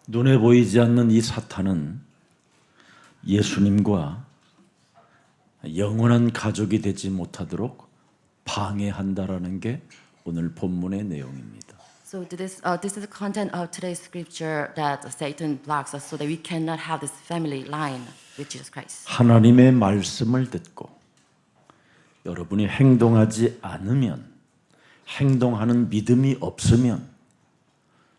눈에 보이지 않는 이 사탄은 예수님과 영원한 가족이 되지 못하도록 방해한다라는 게 오늘 본문의 내용입니다. So this is the content of today's scripture that Satan blocks us so that we cannot have this family line with Jesus Christ. 하나님의 말씀을 듣고 여러분이 행동하지 않으면, 행동하는 믿음이 없으면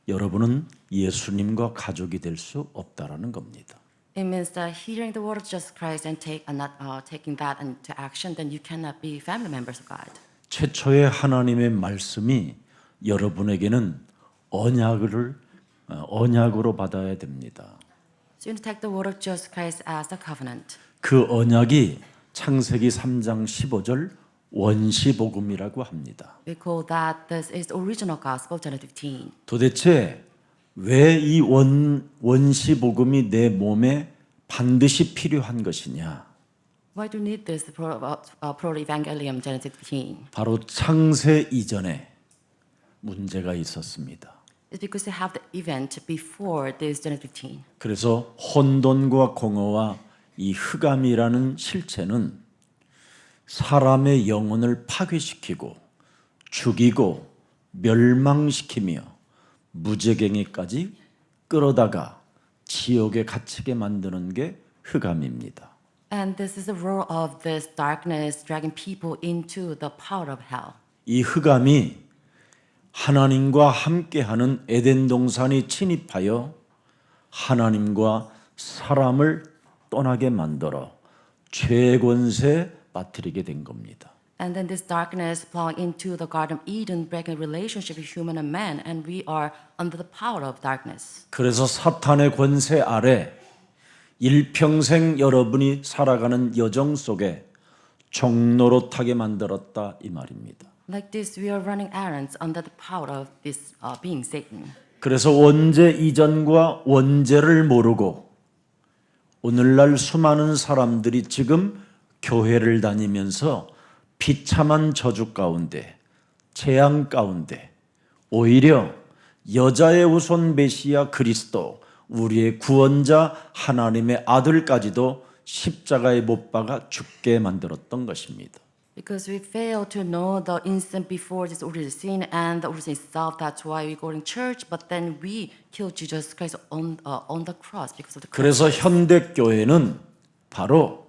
여러분은 예수님과 가족이 될 수 없다라는 겁니다. It means that hearing the word of Jesus Christ and taking that into action, then you cannot be family members of God. 최초의 하나님의 말씀이 여러분에게는 언약으로 받아야 됩니다. So you take the word of Jesus Christ as a covenant. 그 언약이 창세기 3장 15절 원시복음이라고 합니다. We call that this is the original gospel, Genesis 15. 도대체 왜 이 원시복음이 내 몸에 반드시 필요한 것이냐? Why do you need this proto-evangelium, Genesis 15? 바로 창세 이전에 문제가 있었습니다. It's because you have the event before this Genesis 15. 그래서 혼돈과 공허와 이 흑암이라는 실체는 사람의 영혼을 파괴시키고 죽이고 멸망시키며 무지갱이까지 끌어다가 지옥에 갇히게 만드는 게 흑암입니다. And this is the role of this darkness dragging people into the power of hell. 이 흑암이 하나님과 함께하는 에덴 동산이 침입하여 하나님과 사람을 떠나게 만들어 죄의 권세에 빠뜨리게 된 겁니다. And then this darkness plowing into the Garden of Eden, breaking relationship with human and man, and we are under the power of darkness. 그래서 사탄의 권세 아래 일평생 여러분이 살아가는 여정 속에 종노릇하게 만들었다 이 말입니다. Like this, we are running errands under the power of this being Satan. 그래서 원죄 이전과 원죄를 모르고 오늘날 수많은 사람들이 지금 교회를 다니면서 비참한 저주 가운데, 재앙 가운데 오히려 여자의 우선 메시아 그리스도, 우리의 구원자 하나님의 아들까지도 십자가에 못 박아 죽게 만들었던 것입니다. Because we fail to know the instant before this original sin and the original itself. That's why we go to church, but then we kill Jesus Christ on the cross because of the cross. 그래서 현대 교회는 바로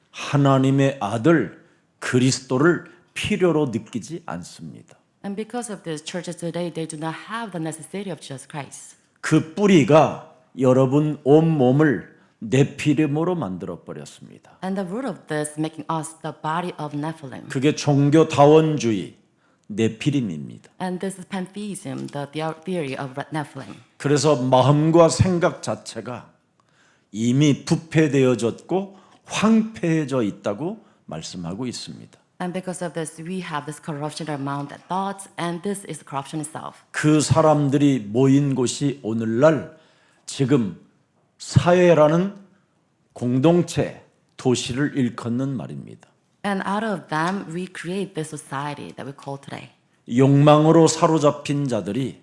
하나님의 아들 그리스도를 필요로 느끼지 않습니다. And because of this, churches today, they do not have the necessity of Jesus Christ. 그 뿌리가 여러분 온 몸을 네피림으로 만들어 버렸습니다. And the root of this making us the body of Nephilim. 그게 종교다원주의 네피림입니다. And this is pantheism, the theory of Nephilim. 그래서 마음과 생각 자체가 이미 부패되어졌고 황폐해져 있다고 말씀하고 있습니다. And because of this, we have this corruption around the thoughts, and this is corruption itself. 그 사람들이 모인 곳이 오늘날 지금 사회라는 공동체, 도시를 일컫는 말입니다. And out of them, we create this society that we call today. 욕망으로 사로잡힌 자들이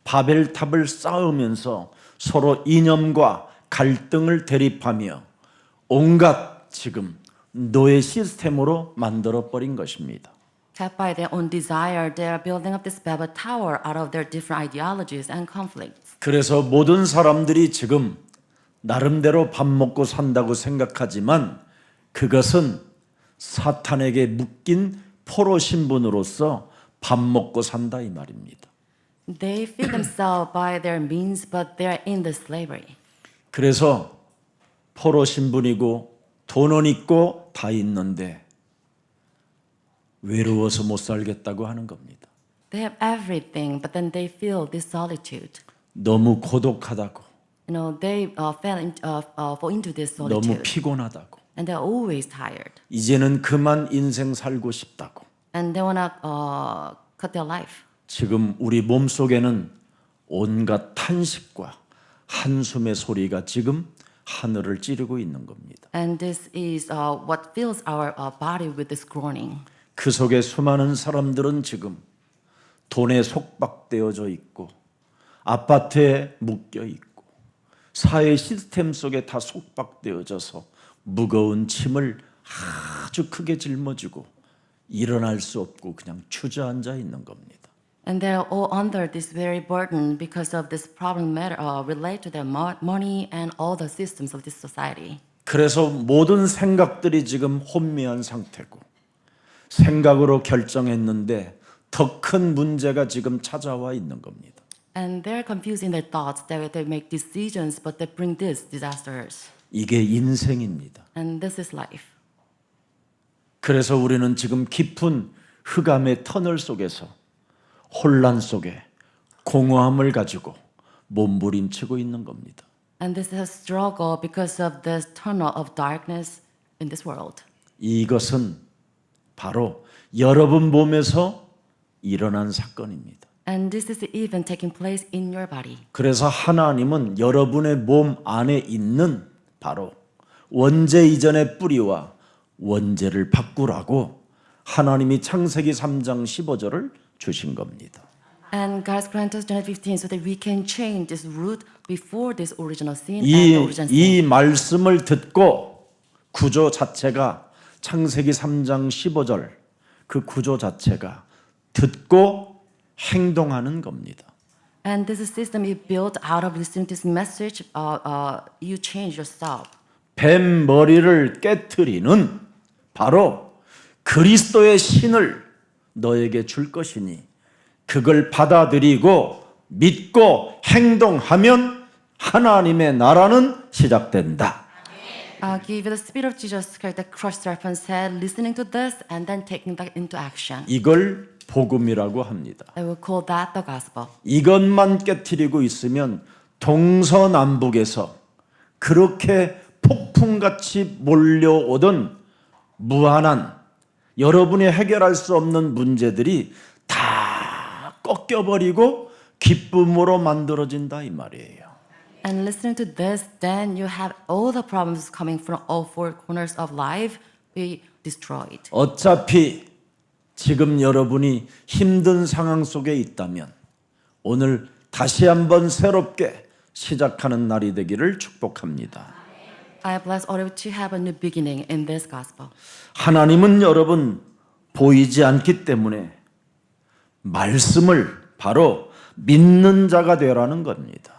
바벨탑을 쌓으면서 서로 이념과 갈등을 대립하며 온갖 지금 노예 시스템으로 만들어 버린 것입니다. Kept by their own desire, they are building up this Babel tower out of their different ideologies and conflicts. 그래서 모든 사람들이 지금 나름대로 밥 먹고 산다고 생각하지만 그것은 사탄에게 묶인 포로 신분으로서 밥 먹고 산다 이 말입니다. They feed themselves by their means, but they are in the slavery. 그래서 포로 신분이고 돈은 있고 다 있는데 외로워서 못 살겠다고 하는 겁니다. They have everything, but then they feel this solitude. 너무 고독하다고, They fall into this 너무 solitude, 피곤하다고, and they're always tired, 이제는 그만 인생 살고 싶다고. and they wanna cut their life. 지금 우리 몸속에는 온갖 탄식과 한숨의 소리가 지금 하늘을 찌르고 있는 겁니다. And this is what fills our body with this groaning. 그 속에 수많은 사람들은 지금 돈에 속박되어져 있고 아파트에 묶여 있고 사회 시스템 속에 다 속박되어져서 무거운 짐을 아주 크게 짊어지고 일어날 수 없고 그냥 주저앉아 있는 겁니다. And they're all under this very burden because of this problem related to their money and all the systems of this society. 그래서 모든 생각들이 지금 혼미한 상태고 생각으로 결정했는데 더 큰 문제가 지금 찾아와 있는 겁니다. And they're confusing their thoughts that they make decisions, but they bring these disasters. 이게 인생입니다. And this is life. 그래서 우리는 지금 깊은 흑암의 터널 속에서 혼란 속에 공허함을 가지고 몸부림치고 있는 겁니다. And this is a struggle because of this tunnel of darkness in this world. 이것은 바로 여러분 몸에서 일어난 사건입니다. And this is even taking place in your body. 그래서 하나님은 여러분의 몸 안에 있는 바로 원죄 이전의 뿌리와 원죄를 바꾸라고 하나님이 창세기 3장 15절을 주신 겁니다. And God granted us John 15 so that we can change this root before this original sin and the original sin. 이 말씀을 듣고 구조 자체가 창세기 3장 15절 그 구조 자체가 듣고 행동하는 겁니다. And this system is built out of listening to this message. You change yourself. 뱀 머리를 깨트리는 바로 그리스도의 신을 너에게 줄 것이니 그걸 받아들이고 믿고 행동하면 하나님의 나라는 시작된다. Give the spirit of Jesus Christ that crushed serpent's head, listening to this and then taking that into action. 이걸 복음이라고 합니다. I will call that the gospel. 이것만 깨트리고 있으면 동서남북에서 그렇게 폭풍같이 몰려오던 무한한 여러분이 해결할 수 없는 문제들이 다 꺾여버리고 기쁨으로 만들어진다 이 말이에요. And listening to this, then you have all the problems coming from all four corners of life be destroyed. 어차피 지금 여러분이 힘든 상황 속에 있다면 오늘 다시 한번 새롭게 시작하는 날이 되기를 축복합니다. I bless all of you to have a new beginning in this gospel. 하나님은 여러분 보이지 않기 때문에 말씀을 바로 믿는 자가 되라는 겁니다.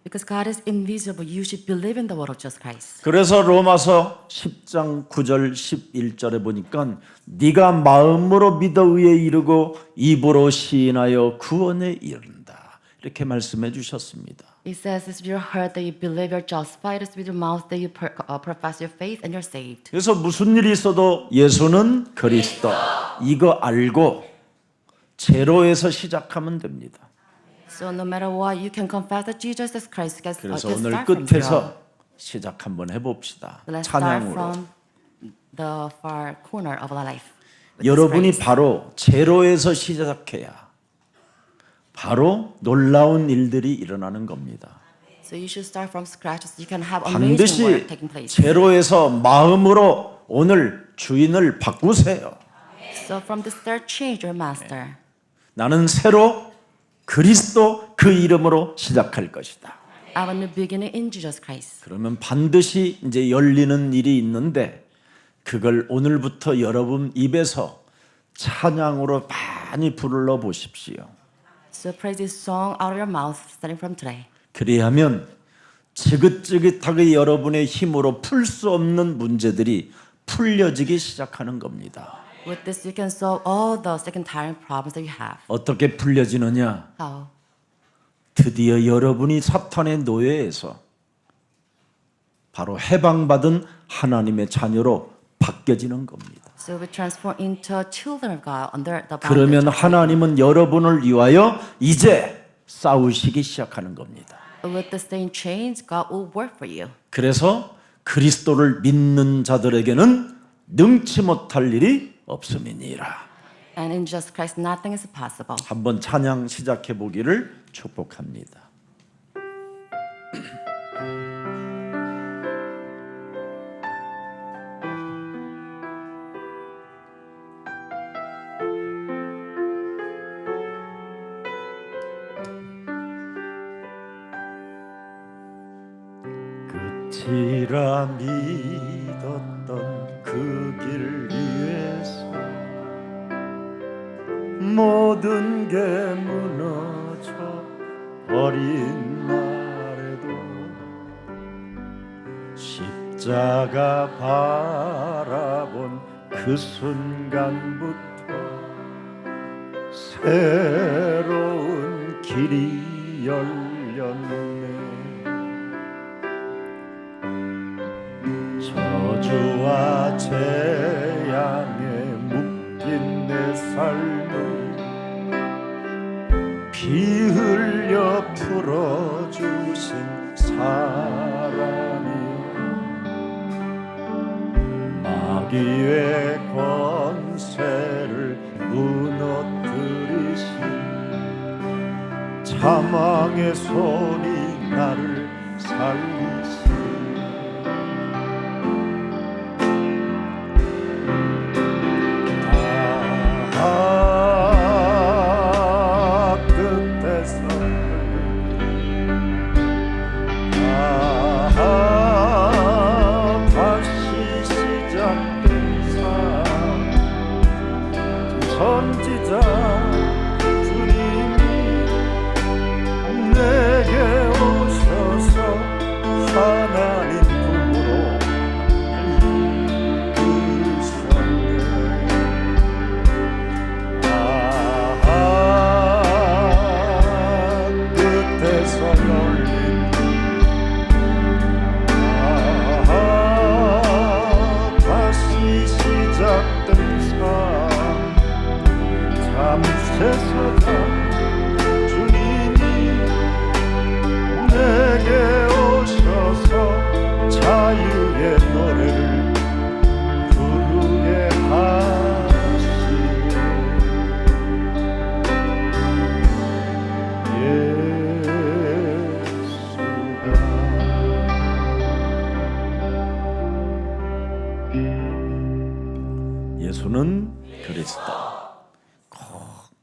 Because God is invisible, you should believe in the word of Jesus Christ. 그래서 로마서 10장 9절 11절에 보니까 네가 마음으로 믿어 의에 이르고 입으로 시인하여 구원에 이른다. 이렇게 말씀해 주셨습니다. It says, it's your heart that you believe you're justified, it's with your mouth that you profess your faith and you're saved. 그래서 무슨 일이 있어도 예수는 그리스도 이거 알고 제로에서 시작하면 됩니다. So no matter what, you can confess that Jesus is Christ. 그래서 Just 오늘 start from zero. 끝에서 시작 한번 해봅시다. Let's start 찬양으로. from the far corner of our life. with 여러분이 this praise. 바로 제로에서 시작해야 바로 놀라운 일들이 일어나는 겁니다. So you should start from scratch so you can have amazing work 반드시 taking place. 제로에서 마음으로 오늘 주인을 바꾸세요. So from the start, change your master. 나는 새로 그리스도 그 이름으로 시작할 것이다. I have a new beginning in Jesus Christ. 그러면 반드시 이제 열리는 일이 있는데 그걸 오늘부터 여러분 입에서 찬양으로 많이 불러 보십시오. So praise this song out of your mouth starting from today. 그리하면 지긋지긋하게 여러분의 힘으로 풀 수 없는 문제들이 풀려지기 시작하는 겁니다. With this, you can solve all the second tiring problems that you have. 어떻게 풀려지느냐? How? 드디어 여러분이 사탄의 노예에서 바로 해방받은 하나님의 자녀로 바뀌어지는 겁니다. So we transform into children of God under the bondage. 그러면 하나님은 여러분을 위하여 이제 싸우시기 시작하는 겁니다. With the same chains, God will work for you. 그래서 그리스도를 믿는 자들에게는 능치 못할 일이 없음이니라. And in Jesus Christ, nothing is impossible. 한번 찬양 시작해 보기를 축복합니다. 지라 믿었던 그 길 위에서 모든 게 무너져 버린 날에도 십자가 바라본 그 순간부터 새로운 길이 열렸네. 저주와 재앙에 묶인 내 삶을 피 흘려 풀어주신 사랑이여, 마귀의 권세를 무너뜨리신 사망의 손이 나를 살리시. 선지자 주님이 내게 오셔서 하나님 품으로 이끄셨네. 끝에서 열린 다시 시작된 삶, 밤새서자 주님이 내게 오셔서 자유의 노래를 부르게 하시네. 예수는 그리스도.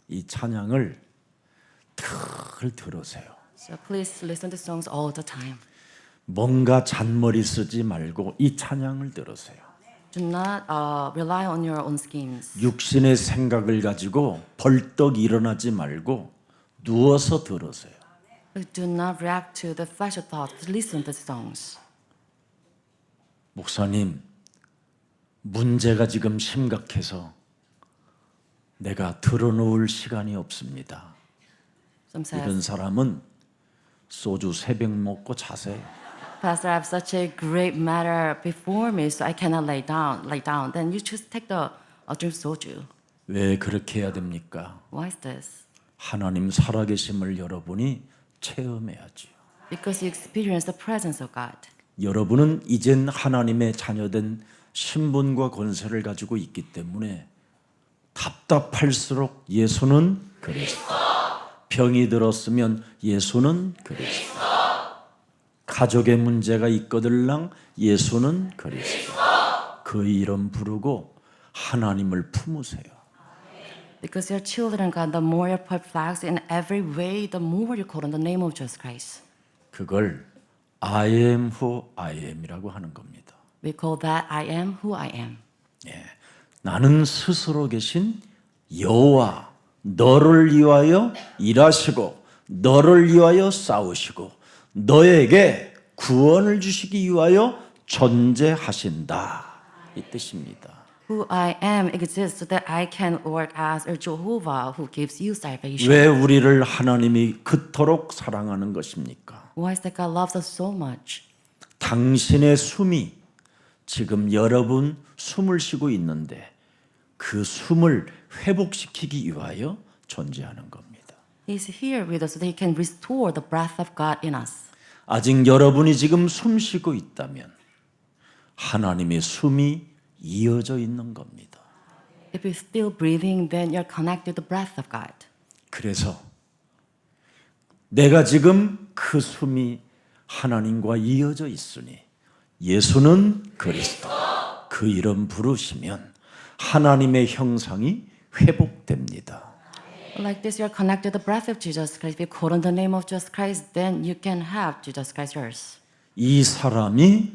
이 찬양을 늘 들으세요. So please listen to songs all the time. 뭔가 잔머리 쓰지 말고 이 찬양을 들으세요. Do not rely on your own schemes. 육신의 생각을 가지고 벌떡 일어나지 말고 누워서 들으세요. Do not react to the fleshly thoughts. Listen to the songs. 목사님, 문제가 지금 심각해서 내가 들어놓을 시간이 없습니다. Some says, 이런 사람은 소주 3병 먹고 자세요. Pastor, I have such a great matter before me, so I cannot lay down. Then you just take the drink soju. 왜 그렇게 해야 됩니까? Why is this? 하나님 살아계심을 여러분이 체험해야지요. Because you experience the presence of God. 여러분은 이젠 하나님의 자녀된 신분과 권세를 가지고 있기 때문에 답답할수록 예수는 그리스도, 병이 들었으면 예수는 그리스도, 가족의 문제가 있거들랑 예수는 그리스도, 그 이름 부르고 하나님을 품으세요. Because your children, God, the more you're perplexed in every way, the more you call on the name of Jesus Christ. 그걸 I am who I am이라고 하는 겁니다. We call that I am who I am. 예, 나는 스스로 계신 여호와, 너를 위하여 일하시고 너를 위하여 싸우시고 너에게 구원을 주시기 위하여 존재하신다, 이 뜻입니다. Who I am exists so that I can work as a Jehovah who gives you salvation. 왜 우리를 하나님이 그토록 사랑하는 것입니까? Why is that God loves us so much? 당신의 숨이 지금 여러분 숨을 쉬고 있는데 그 숨을 회복시키기 위하여 존재하는 겁니다. He's here with us so that He can restore the breath of God in us. 아직 여러분이 지금 숨 쉬고 있다면 하나님의 숨이 이어져 있는 겁니다. If you're still breathing, then you're connected to the breath of God. 그래서 내가 지금 그 숨이 하나님과 이어져 있으니 예수는 그리스도, 그 이름 부르시면 하나님의 형상이 회복됩니다. Like this, you're connected to the breath of Jesus Christ. If you call on the name of Jesus Christ, then you can have Jesus Christ yours. 이 사람이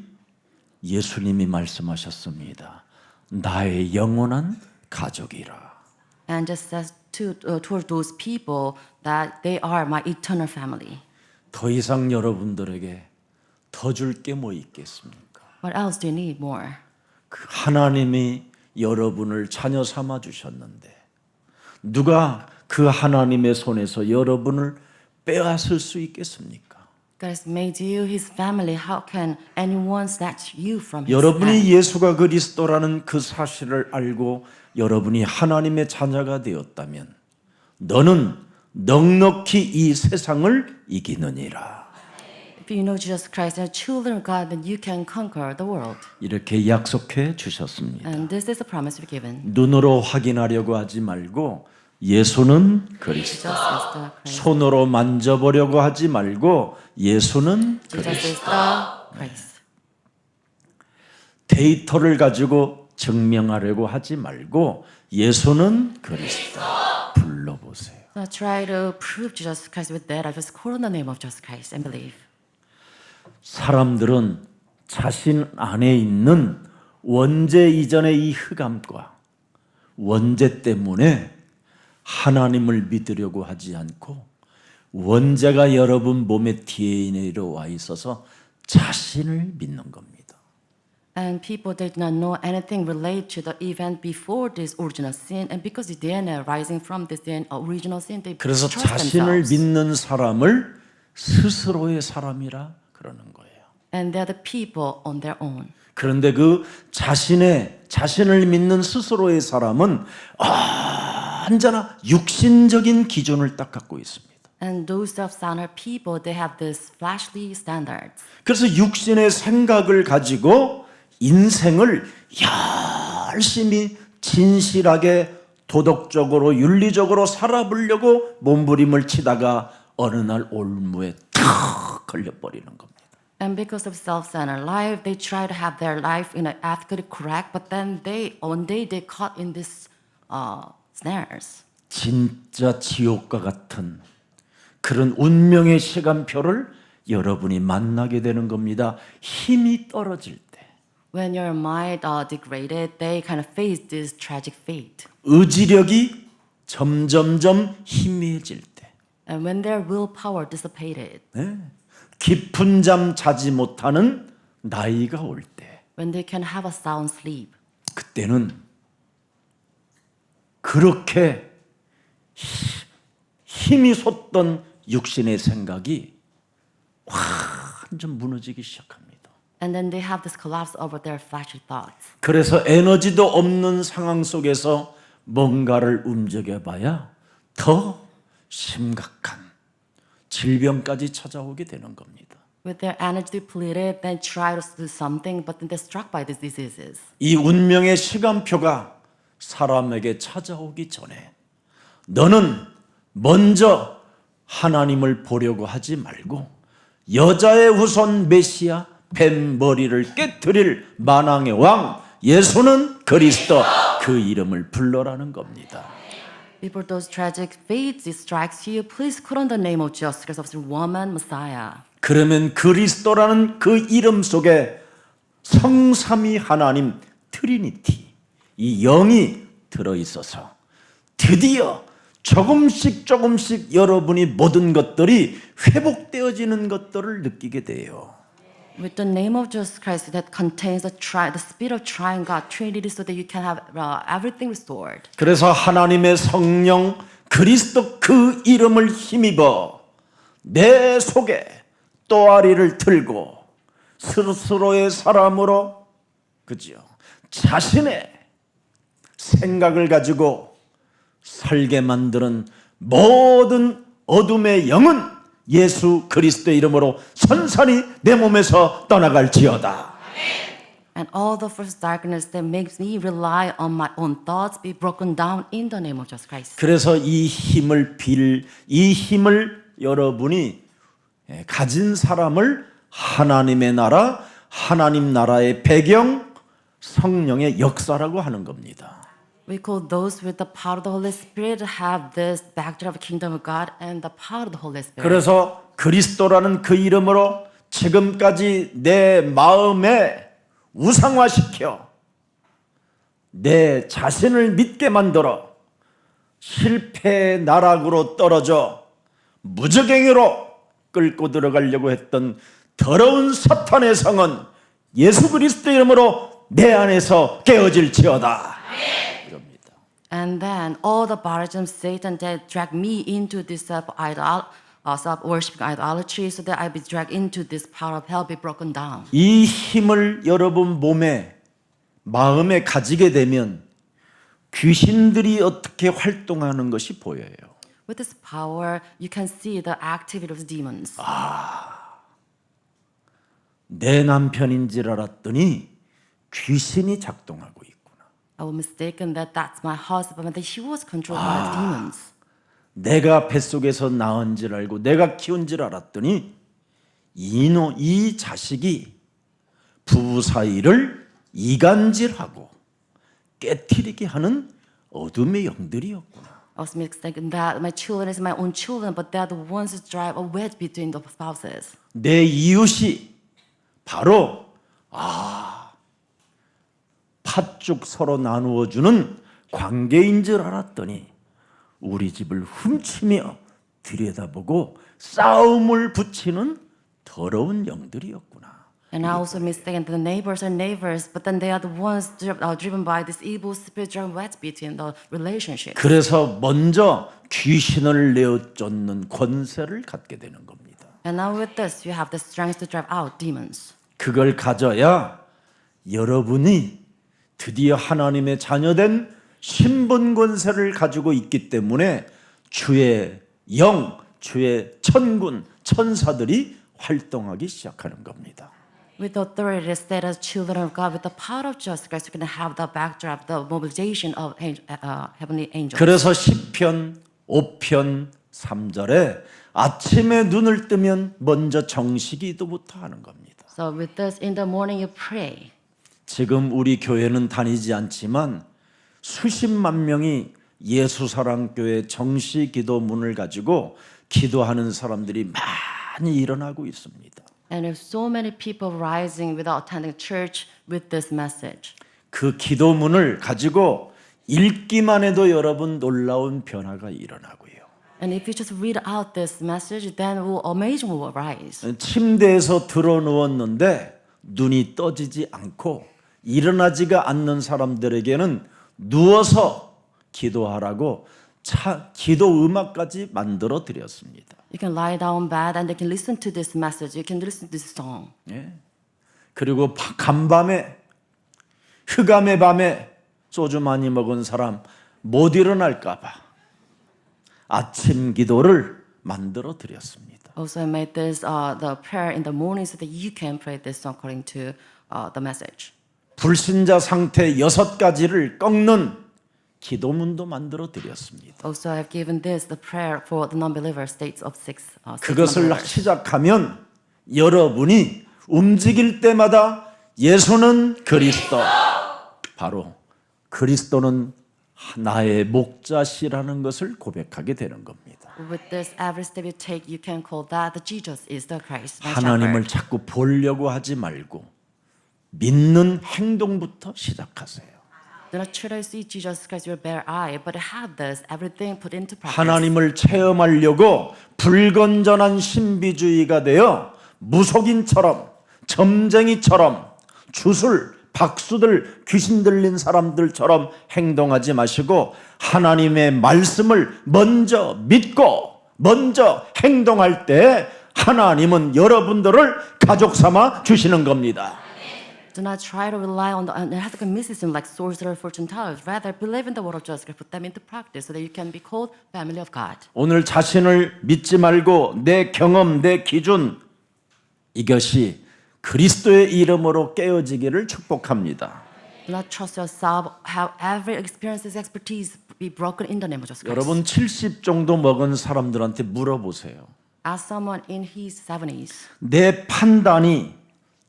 예수님이 말씀하셨습니다. 나의 영원한 가족이라. And just says toward those people that they are my eternal family. 더 이상 여러분들에게 더 줄 게 뭐 있겠습니까? What else do you need more? 그 하나님이 여러분을 자녀 삼아 주셨는데 누가 그 하나님의 손에서 여러분을 빼앗을 수 있겠습니까? God has made you His family. How can anyone snatch you from His hand? 여러분이 예수가 그리스도라는 그 사실을 알고 여러분이 하나님의 자녀가 되었다면 너는 넉넉히 이 세상을 이기느니라. If you know Jesus Christ and children of God, then you can conquer the world. 이렇게 약속해 주셨습니다. And this is the promise we've given. 눈으로 확인하려고 하지 말고 예수는 그리스도. Jesus is the Christ. 손으로 만져보려고 하지 말고 예수는 Jesus 그리스도. is the Christ. 데이터를 가지고 증명하려고 하지 말고 예수는 그리스도. 불러보세요. So try to prove Jesus Christ with that. I just call on the name of Jesus Christ and believe. 사람들은 자신 안에 있는 원죄 이전의 이 흑암과 원죄 때문에 하나님을 믿으려고 하지 않고 원죄가 여러분 몸의 DNA로 와 있어서 자신을 믿는 겁니다. And people did not know anything related to the event before this original sin, and because the DNA rising from this original sin, they 그래서 trust 자신을 themselves. 믿는 사람을 스스로의 사람이라 그러는 거예요. And they're the people on their own. 그런데 그 자신을 믿는 스스로의 사람은 언제나 육신적인 기준을 딱 갖고 있습니다. And those self-centered people, they have this fleshly standards. 그래서 육신의 생각을 가지고 인생을 열심히 진실하게 도덕적으로 윤리적으로 살아보려고 몸부림을 치다가 어느 날 올무에 탁 걸려버리는 겁니다. And because of self-centered life, they try to have their life in an ethically correct, but then one day they caught in this snares. 진짜 지옥과 같은 그런 운명의 시간표를 여러분이 만나게 되는 겁니다. 힘이 떨어질 때. When your mind degraded, they kind of face this tragic fate. 의지력이 점점점 희미해질 때. And when their willpower dissipated, 네? 깊은 잠 자지 못하는 나이가 올 때. when they can have a sound sleep, 그때는 그렇게 힘이 솟던 육신의 생각이 완전 무너지기 시작합니다. and then they have this collapse over their fleshly thoughts. 그래서 에너지도 없는 상황 속에서 뭔가를 움직여봐야 더 심각한 질병까지 찾아오게 되는 겁니다. With their energy depleted, then try to do something, but then they're struck by these diseases. 이 운명의 시간표가 사람에게 찾아오기 전에 너는 먼저 하나님을 보려고 하지 말고 여자의 후손 메시아 뱀 머리를 깨뜨릴 만왕의 왕 예수는 그리스도 그 이름을 불러라는 겁니다. Before those tragic fates strikes you, please call on the name of Jesus Christ of the woman Messiah. 그러면 그리스도라는 그 이름 속에 성삼위 하나님 트리니티 이 영이 들어있어서 드디어 조금씩 여러분이 모든 것들이 회복되어지는 것들을 느끼게 돼요. With the name of Jesus Christ that contains the spirit of triune God, Trinity, so that you can have everything restored. 그래서 하나님의 성령 그리스도 그 이름을 힘입어 내 속에 또아리를 틀고 스스로의 사람으로 그죠? 자신의 생각을 가지고 살게 만드는 모든 어둠의 영은 예수 그리스도의 이름으로 선선히 내 몸에서 떠나갈지어다. And all the first darkness that makes me rely on my own thoughts be broken down in the name of Jesus Christ. 그래서 이 힘을 여러분이 가진 사람을 하나님의 나라, 하나님 나라의 배경, 성령의 역사라고 하는 겁니다. We call those with the power of the Holy Spirit have this backdrop of the kingdom of God and the power of the Holy Spirit. 그래서 그리스도라는 그 이름으로 지금까지 내 마음에 우상화시켜 내 자신을 믿게 만들어 실패의 나락으로 떨어져 무적행위로 끌고 들어가려고 했던 더러운 사탄의 성은 예수 그리스도 이름으로 내 안에서 깨어질지어다. 이럽니다. And then all the bondage of Satan that dragged me into this self-worshiping idolatry, so that I be dragged into this power of hell, be broken down. 이 힘을 여러분 몸에 마음에 가지게 되면 귀신들이 어떻게 활동하는 것이 보여요. With this power, you can see the activity of demons. 내 남편인 줄 알았더니 귀신이 작동하고 있구나. I was mistaken that that's my husband, but he was controlled by the demons. 내가 뱃속에서 낳은 줄 알고 내가 키운 줄 알았더니 이 자식이 부부 사이를 이간질하고 깨트리게 하는 어둠의 영들이었구나. I was mistaken that my children is my own children, but they're the ones who drive a wedge between the spouses. 내 이웃이 바로 팥죽 서로 나누어 주는 관계인 줄 알았더니 우리 집을 훔치며 들여다보고 싸움을 붙이는 더러운 영들이었구나. And I also mistaken that the neighbors are neighbors, but then they are the ones driven by this evil spirit driven wedge between the relationship. 그래서 먼저 귀신을 내어 쫓는 권세를 갖게 되는 겁니다. And now with this, you have the strength to drive out demons. 그걸 가져야 여러분이 드디어 하나님의 자녀된 신분 권세를 가지고 있기 때문에 주의 영, 주의 천군, 천사들이 활동하기 시작하는 겁니다. With authority, that as children of God, with the power of Jesus Christ, you can have the backdrop, the mobilization of heavenly angels. 그래서 시편 5편 3절에 아침에 눈을 뜨면 먼저 정식기도부터 하는 겁니다. So with this, in the morning you pray. 지금 우리 교회는 다니지 않지만 수십만 명이 예수사랑교회 정식기도문을 가지고 기도하는 사람들이 많이 일어나고 있습니다. And there's so many people rising without attending church with this message. 그 기도문을 가지고 읽기만 해도 여러분 놀라운 변화가 일어나고요. And if you just read out this message, then amazing will arise. 침대에서 들어 누웠는데 눈이 떠지지 않고 일어나지가 않는 사람들에게는 누워서 기도하라고 기도 음악까지 만들어 드렸습니다. You can lie down bed and they can listen to this message. You can listen to this song. 예. 그리고 간밤에 흑암의 밤에 소주 많이 먹은 사람 못 일어날까 봐 아침 기도를 만들어 드렸습니다. Also, I made this the prayer in the morning so that you can pray this song according to the message. 불신자 상태 6가지를 꺾는 기도문도 만들어 드렸습니다. Also, I've given this the prayer for the non-believer states of six 그것을 non-believers. 시작하면 여러분이 움직일 때마다 예수는 그리스도, 바로 그리스도는 나의 목자시라는 것을 고백하게 되는 겁니다. With this, every step you take, you can call that the Jesus is the Christ. my 하나님을 shepherd. 자꾸 보려고 하지 말고 믿는 행동부터 시작하세요. Do not try to see Jesus Christ with your bare eye, but have this everything put into practice. 하나님을 체험하려고 불건전한 신비주의가 되어 무속인처럼 점쟁이처럼 주술 박수들 귀신 들린 사람들처럼 행동하지 마시고 하나님의 말씀을 먼저 믿고 먼저 행동할 때 하나님은 여러분들을 가족 삼아 주시는 겁니다. Do not try to rely on the unethical mysticism like sorcerer, fortune tellers. Rather, believe in the word of Jesus Christ, put them into practice so that you can be called family of God. 오늘 자신을 믿지 말고 내 경험, 내 기준 이것이 그리스도의 이름으로 깨어지기를 축복합니다. Do not trust yourself. Have every experience's expertise be broken in the name of Jesus Christ. 여러분 70 정도 먹은 사람들한테 물어보세요. As someone in his 70s, 내 판단이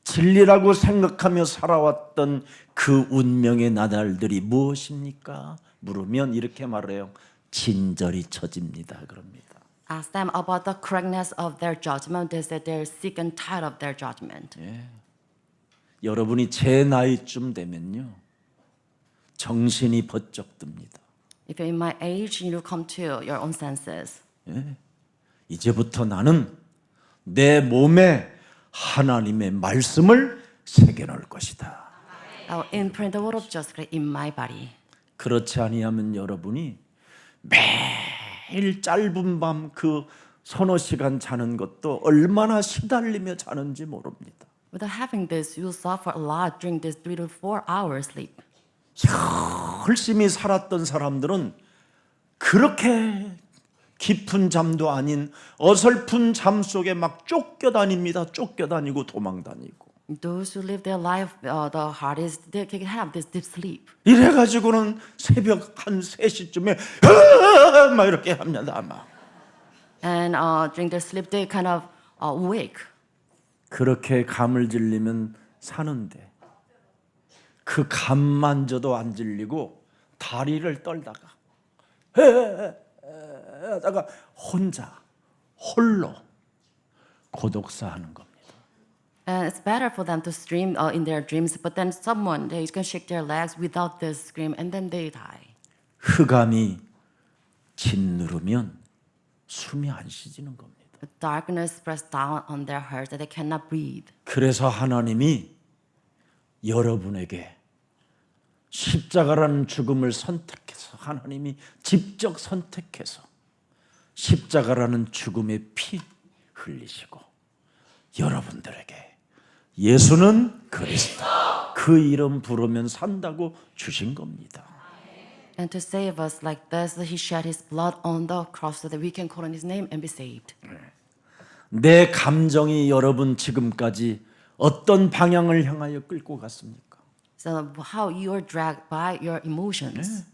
진리라고 생각하며 살아왔던 그 운명의 나날들이 무엇입니까? 물으면 이렇게 말해요. 진절이 처집니다. 그럽니다. asked them about the correctness of their judgment. They said they're sick and tired of their judgment. 여러분이 제 나이쯤 되면요, 정신이 번쩍 듭니다. If you're in my age, you come to your own senses. 이제부터 나는 내 몸에 하나님의 말씀을 새겨 놓을 것이다. I will imprint the word of justice in my body. 그렇지 아니하면 여러분이 매일 짧은 밤 그 서너 시간 자는 것도 얼마나 시달리며 자는지 모릅니다. Without having this, you will suffer a lot during this 3 to 4 hours sleep. 열심히 살았던 사람들은 그렇게 깊은 잠도 아닌 어설픈 잠 속에 막 쫓겨다닙니다. 쫓겨다니고 도망다니고. Those who live their life the hardest, they can have this deep sleep. 이래가지고는 새벽 한 3시쯤에 막 이렇게 합니다. 막. And during their sleep, they kind of awake. 그렇게 감을 질리면 사는데 그 감만져도 안 질리고 다리를 떨다가 하다가 혼자 홀로 고독사하는 겁니다. And it's better for them to scream in their dreams, but then someone they can shake their legs without this scream, and then they die. 흑암이 짓누르면 숨이 안 쉬지는 겁니다. The darkness pressed down on their hearts that they cannot breathe. 그래서 하나님이 여러분에게 십자가라는 죽음을 선택해서 하나님이 직접 선택해서 십자가라는 죽음의 피 흘리시고 여러분들에게 예수는 그리스도 그 이름 부르면 산다고 주신 겁니다. And to save us like this, He shed His blood on the cross so that we can call on His name and be saved. 내 감정이 여러분 지금까지 어떤 방향을 향하여 끌고 갔습니까? So how you are dragged by your emotions.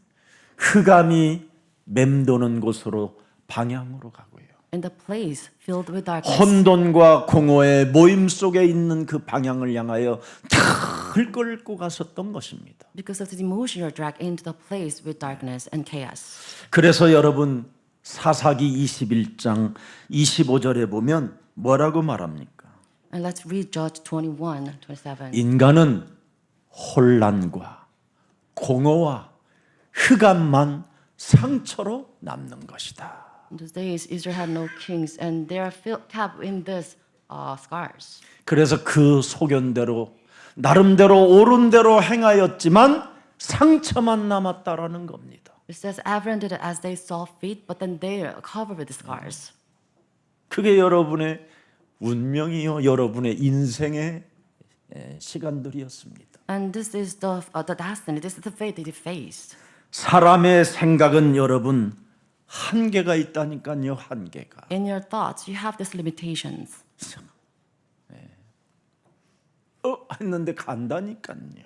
흑암이 맴도는 곳으로 방향으로 가고요. In the place filled with darkness. 혼돈과 공허의 모임 속에 있는 그 방향을 향하여 다 끌고 갔었던 것입니다. Because of the emotion, you're dragged into the place with darkness and chaos. 그래서 여러분 사사기 21장 25절에 보면 뭐라고 말합니까? And let's read Judge 21, 27. 인간은 혼란과 공허와 흑암만 상처로 남는 것이다. In those days, Israel had no kings, and they are kept in these scars. 그래서 그 소견대로 나름대로 옳은 대로 행하였지만 상처만 남았다라는 겁니다. It says everyone did it as they saw fit, but then they are covered with the scars. 그게 여러분의 운명이요, 여러분의 인생의 시간들이었습니다. And this is the destiny. This is the fate that they faced. 사람의 생각은 여러분 한계가 있다니까요, 한계가. In your thoughts, you have these limitations. 했는데 간다니까요.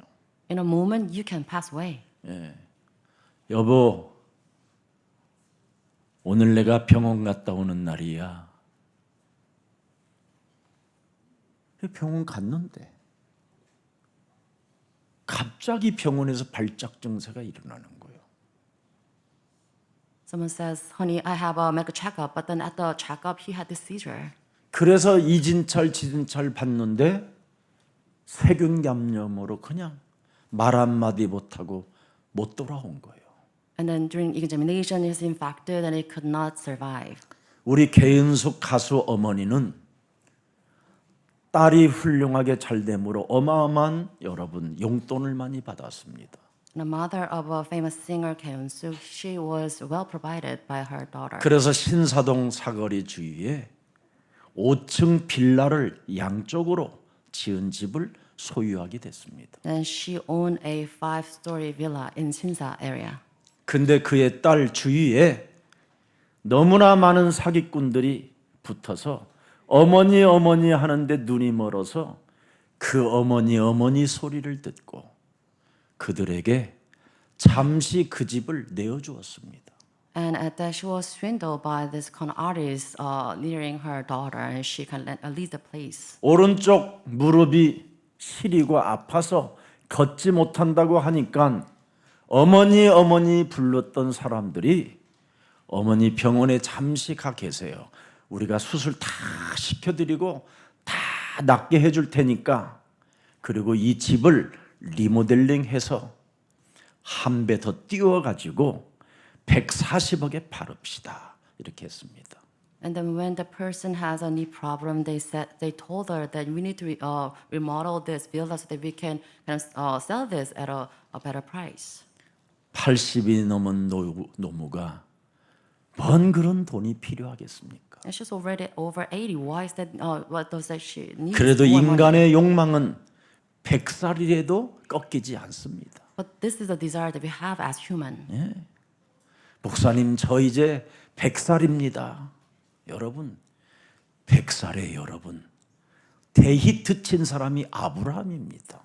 In a moment, you can pass away. 여보, 오늘 내가 병원 갔다 오는 날이야. 병원 갔는데 갑자기 병원에서 발작 증세가 일어나는 거예요. Someone says, honey, I have a medical checkup, but then at the checkup, he had this seizure. 그래서 이진철, 지진철 봤는데 세균 감염으로 그냥 말 한마디 못하고 못 돌아온 거예요. And then during examination, he was infected and he could not survive. 우리 개은숙 가수 어머니는 딸이 훌륭하게 잘 됨으로 어마어마한 여러분 용돈을 많이 받았습니다. The mother of a famous singer, Kim Soo, she was well provided by her daughter. 그래서 신사동 사거리 주위에 5층 빌라를 양쪽으로 지은 집을 소유하게 됐습니다. And she owned a 5-story villa in Sinsa area. 근데 그의 딸 주위에 너무나 많은 사기꾼들이 붙어서 어머니 어머니 하는데 눈이 멀어서 그 어머니 소리를 듣고 그들에게 잠시 그 집을 내어주었습니다. And at that, she was swindled by this con artist nearing her daughter, and she can leave the place. 오른쪽 무릎이 시리고 아파서 걷지 못한다고 하니까 어머니 불렀던 사람들이 어머니 병원에 잠시 가 계세요. 우리가 수술 다 시켜드리고 다 낫게 해줄 테니까, 그리고 이 집을 리모델링해서 한 배 더 띄워가지고 140억에 팔읍시다. 이렇게 했습니다. And then when the person has a knee problem, they told her that we need to remodel this villa so that we can kind of sell this at a better price. 80이 넘은 노무가 뭔 그런 돈이 필요하겠습니까? And she's already over 80. Why is that? What does that she need? 그래도 more money? 인간의 욕망은 100살이라도 꺾이지 않습니다. But this is the desire that we have as human. 목사님, 저 이제 100살입니다. 여러분, 100살에 여러분, 대히트 친 사람이 아브라함입니다.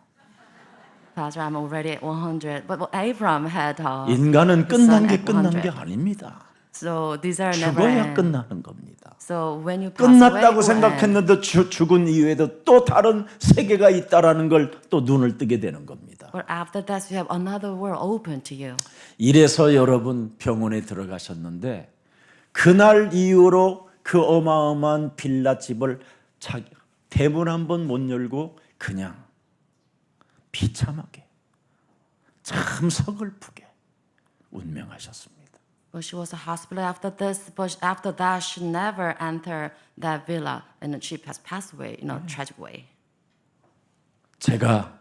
Pastor, I'm already at 100. But Abraham had 인간은 his 끝난 son 게 at 끝난 100. 게 아닙니다. So desire never 죽어야 ends. 끝나는 겁니다. So when you pass away, 끝났다고 it will end. 생각했는데 죽은 이후에도 또 다른 세계가 있다라는 걸 또 눈을 뜨게 되는 겁니다. But after that, you have another world open to you. 이래서 여러분 병원에 들어가셨는데 그날 이후로 그 어마어마한 빌라집을 대문 한 번 못 열고 그냥 비참하게 참 서글프게 운명하셨습니다. But she was a hospital after this. But after that, she never entered that villa, and she has passed away in a tragic way. 제가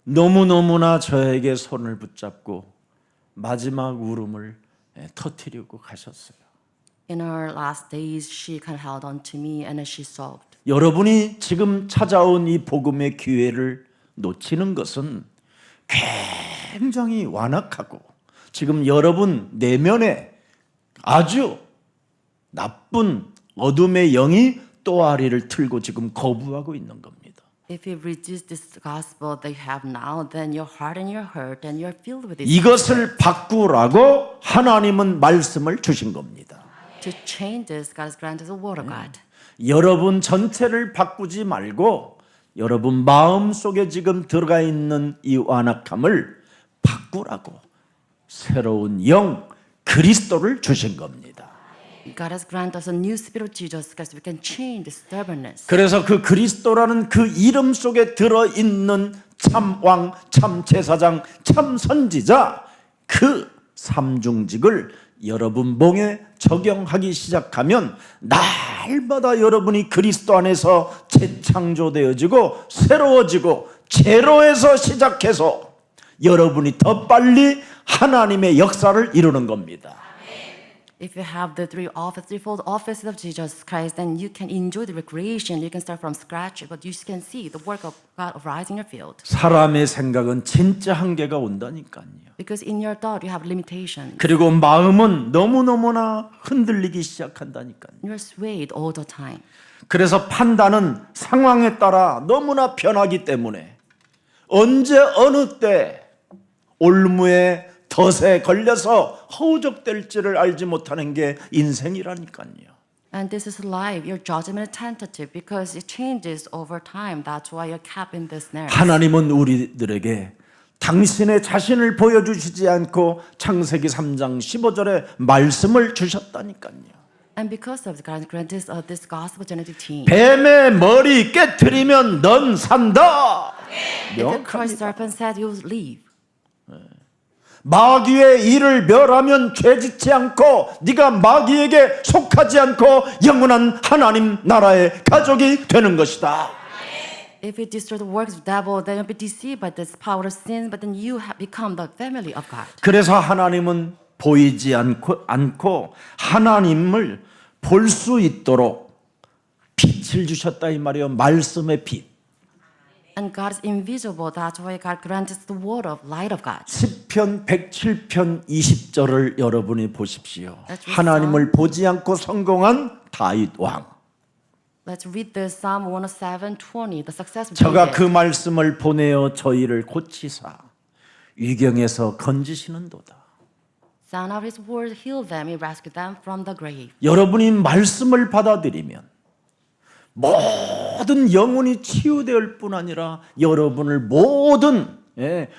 너무너무나 저에게 손을 붙잡고 마지막 울음을 터뜨리고 가셨어요. In her last days, she kind of held on to me, and then she sobbed. 여러분이 지금 찾아온 이 복음의 기회를 놓치는 것은 굉장히 완악하고 지금 여러분 내면에 아주 나쁜 어둠의 영이 또아리를 틀고 지금 거부하고 있는 겁니다. If you resist this gospel that you have now, then your heart and your hurt, and you're filled with this. 이것을 바꾸라고 하나님은 말씀을 주신 겁니다. To change this, God has granted the word of God. 여러분 전체를 바꾸지 말고 여러분 마음 속에 지금 들어가 있는 이 완악함을 바꾸라고 새로운 영 그리스도를 주신 겁니다. God has granted us a new spirit of Jesus because we can change the stubbornness. 그래서 그 그리스도라는 그 이름 속에 들어있는 참왕, 참제사장, 참선지자 그 삼중직을 여러분 몸에 적용하기 시작하면 날마다 여러분이 그리스도 안에서 재창조되어지고 새로워지고 제로에서 시작해서 여러분이 더 빨리 하나님의 역사를 이루는 겁니다. If you have the threefold offices of Jesus Christ, then you can enjoy the recreation. You can start from scratch, but you can see the work of God arising in your field. 사람의 생각은 진짜 한계가 온다니까요. Because in your thought, you have limitations. 그리고 마음은 너무너무나 흔들리기 시작한다니까요. You're swayed all the time. 그래서 판단은 상황에 따라 너무나 변하기 때문에 언제 어느 때 올무에 덫에 걸려서 허우적될지를 알지 못하는 게 인생이라니까요. And this is life. Your judgment is tentative because it changes over time. That's why you're kept in this snare. 하나님은 우리들에게 당신의 자신을 보여주시지 않고 창세기 3장 15절에 말씀을 주셨다니까요. And because of the God granted this gospel genetic team. 뱀의 머리 깨트리면 넌 산다. If the Christ serpent said you will leave. 마귀의 일을 멸하면 죄짓지 않고 네가 마귀에게 속하지 않고 영원한 하나님 나라의 가족이 되는 것이다. If you destroy the works of the devil, then you'll be deceived by this power of sin, but then you have become the family of God. 그래서 하나님은 보이지 않고 하나님을 볼 수 있도록 빛을 주셨다 이 말이에요. 말씀의 빛. And God is invisible. That's why God granted the word of light of God. 시편 107편 20절을 여러분이 보십시오. Let's read 하나님을 보지 않고 성공한 다윗 왕. Let's read the Psalm 107:20, the success of 저가 그 David. 말씀을 보내어 저희를 고치사 위경에서 건지시는도다. Son of His word, heal them. He rescued them from the grave. 여러분이 말씀을 받아들이면 모든 영혼이 치유될 뿐 아니라 여러분을 모든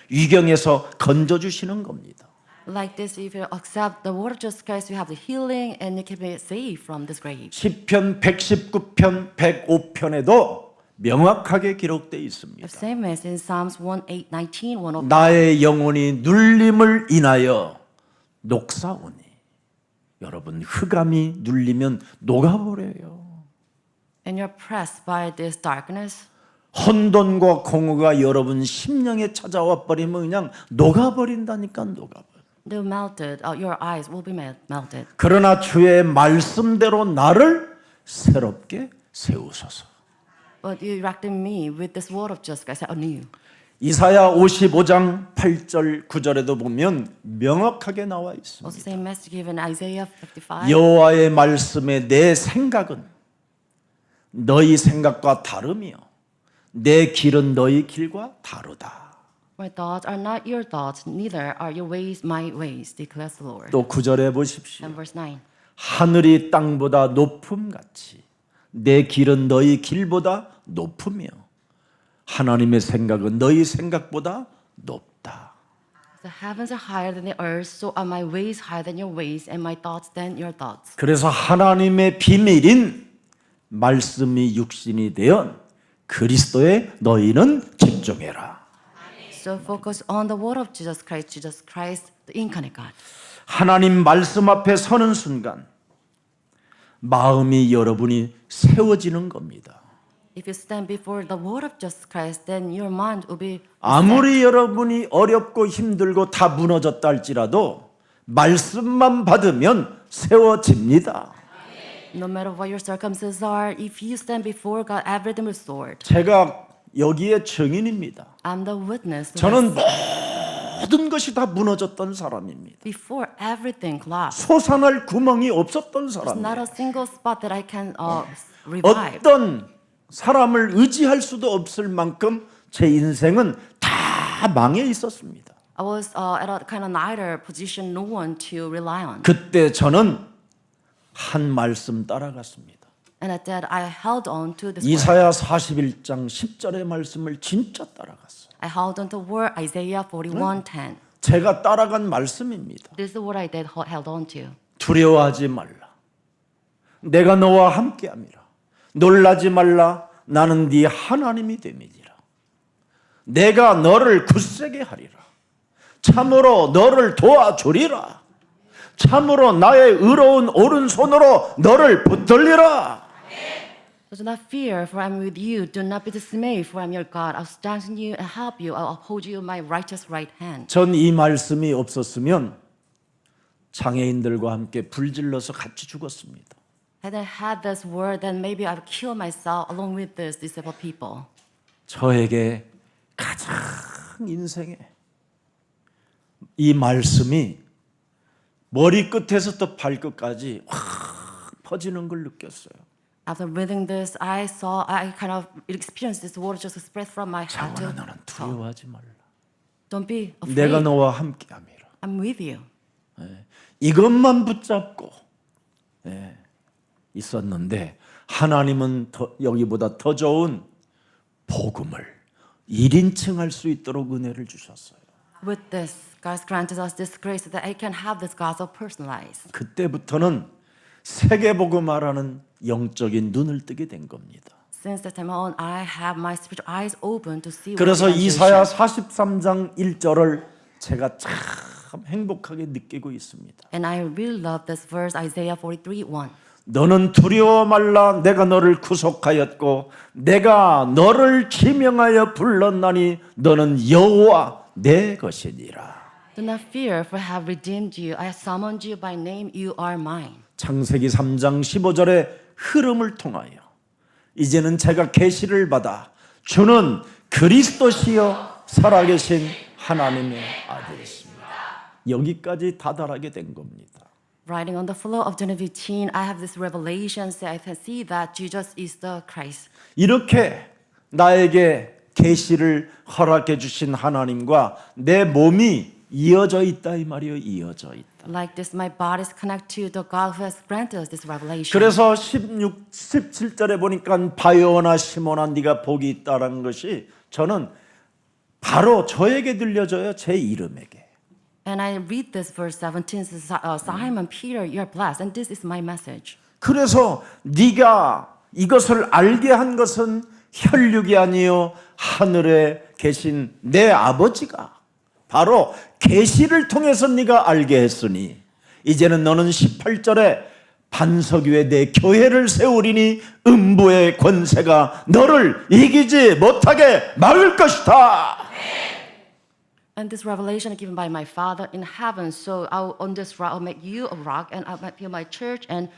위경에서 건져주시는 겁니다. Like this, if you accept the word of Jesus Christ, you have the healing and you can be saved from this grave. 시편 119편 105편에도 명확하게 기록되어 있습니다. The same as in Psalms 1:19, 105. 나의 영혼이 눌림을 인하여 녹사오니. 여러분 흑암이 눌리면 녹아버려요. And you're pressed by this darkness. 혼돈과 공허가 여러분 심령에 찾아와 버리면 그냥 녹아버린다니까 녹아버려. They're melted. Your eyes will be melted. 그러나 주의 말씀대로 나를 새롭게 세우소서. But you erected me with this word of Jesus Christ anew. 이사야 55장 8절 9절에도 보면 명확하게 나와 있습니다. Also same message given in Isaiah 55. 여호와의 말씀에 내 생각은 너희 생각과 다르며 내 길은 너희 길과 다르다. My thoughts are not your thoughts, neither are your ways my ways, declares the Lord. 또 9절에 보십시오. And verse 9. 하늘이 땅보다 높음 같이 내 길은 너희 길보다 높으며 하나님의 생각은 너희 생각보다 높다. The heavens are higher than the earth, so are my ways higher than your ways, and my thoughts than your thoughts. 그래서 하나님의 비밀인 말씀이 육신이 되어 그리스도에 너희는 집중해라. So focus on the word of Jesus Christ, the incarnate God. 하나님 말씀 앞에 서는 순간 마음이 여러분이 세워지는 겁니다. If you stand before the word of Jesus Christ, then your mind will be 아무리 여러분이 어렵고 힘들고 다 무너졌다 할지라도 말씀만 받으면 세워집니다. no matter what your circumstances are, if you stand before God, everything will restored. 제가 여기에 증인입니다. I'm the witness. to 저는 this. 모든 것이 다 무너졌던 사람입니다. Before everything collapsed, 솟아날 구멍이 없었던 there's 사람입니다. not a single spot that I can revive. 어떤 사람을 의지할 수도 없을 만큼 제 인생은 다 망해 있었습니다. I was at a kind of neither position, no one to rely on. 그때 저는 한 말씀 따라갔습니다. And at that, I held on to this word. 이사야 41장 10절의 말씀을 진짜 따라갔어요. I held on to the word Isaiah 41:10. 제가 따라간 말씀입니다. This is the word I did held on to. 두려워하지 말라. 내가 너와 함께함이라. 놀라지 말라. 나는 네 하나님이 됨이니라. 내가 너를 굳세게 하리라. 참으로 너를 도와주리라. 참으로 나의 의로운 오른손으로 너를 붙들리라. So do not fear, for I am with you. Do not be dismayed, for I am your God. I'll strengthen you and help you. I'll uphold you with my righteous right hand. 전 이 말씀이 없었으면 장애인들과 함께 불질러서 같이 죽었습니다. Had I had this word, then maybe I would kill myself along with these disabled people. 저에게 가장 인생에 이 말씀이 머리끝에서부터 발끝까지 확 퍼지는 걸 느꼈어요. After reading this, I kind of experienced this word just expressed from my heart 장원아 to 너는 두려워하지 말라. don't be 내가 afraid. 너와 함께함이라. I'm with you. 이것만 붙잡고 있었는데 하나님은 여기보다 더 좋은 복음을 1인칭 할 수 있도록 은혜를 주셨어요. With this, God granted us this grace so that I can have this gospel personalized. 그때부터는 세계복음화라는 영적인 눈을 뜨게 된 겁니다. Since that time on, I have my spiritual eyes open to see. 그래서 what 이사야 evangelization. 43장 1절을 제가 참 행복하게 느끼고 있습니다. And I really love this verse, Isaiah 43:1. 너는 두려워 말라. 내가 너를 구속하였고 내가 너를 지명하여 불렀나니 너는 여호와 내 것이니라. Do not fear, for I have redeemed you. I have summoned you by name. You are mine. 창세기 3장 15절의 흐름을 통하여 이제는 제가 계시를 받아 주는 그리스도시여 살아계신 하나님의 아들이십니다. 여기까지 다다르게 된 겁니다. Writing on the floor of Genesis 15, I have this revelation that I can see that Jesus is the Christ. 이렇게 나에게 계시를 허락해 주신 하나님과 내 몸이 이어져 있다 이 말이에요. 이어져 있다. Like this, my body is connected to the God who has granted us this revelation. 그래서 17절에 보니까 바요나 시몬아 네가 복이 있다라는 것이 저는 바로 저에게 들려져요. 제 이름에게. And I read this verse 17 says, Simon Peter, you're blessed, and this is my message. 그래서 네가 이것을 알게 한 것은 혈육이 아니요 하늘에 계신 내 아버지가 바로 계시를 통해서 네가 알게 했으니 이제는 너는 18절에 반석 위에 내 교회를 세우리니 음부의 권세가 너를 이기지 못하게 막을 것이다. And this revelation given by my Father in heaven. So on this rock I'll make you a rock, and I'll make you my church, and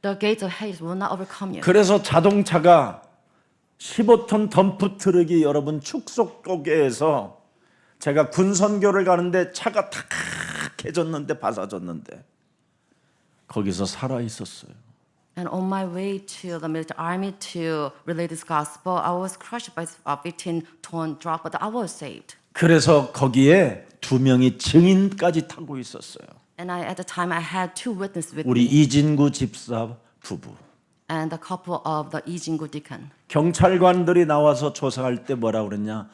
the gates of Hades will not overcome you. 그래서 자동차가 15톤 덤프 트럭이 여러분 축소고개에서 제가 군선교를 가는데 차가 탁해졌는데 바사졌는데 거기서 살아 있었어요. And on my way to the military army to relay this gospel, I was crushed by a 15-ton truck, but I was saved. 그래서 거기에 2명이 증인까지 타고 있었어요. And at the time, I had 2 witnesses with 우리 me, 이진구 집사 부부. and a couple of the Lee Jin-gu deacon. 경찰관들이 나와서 조사할 때 뭐라 그랬냐?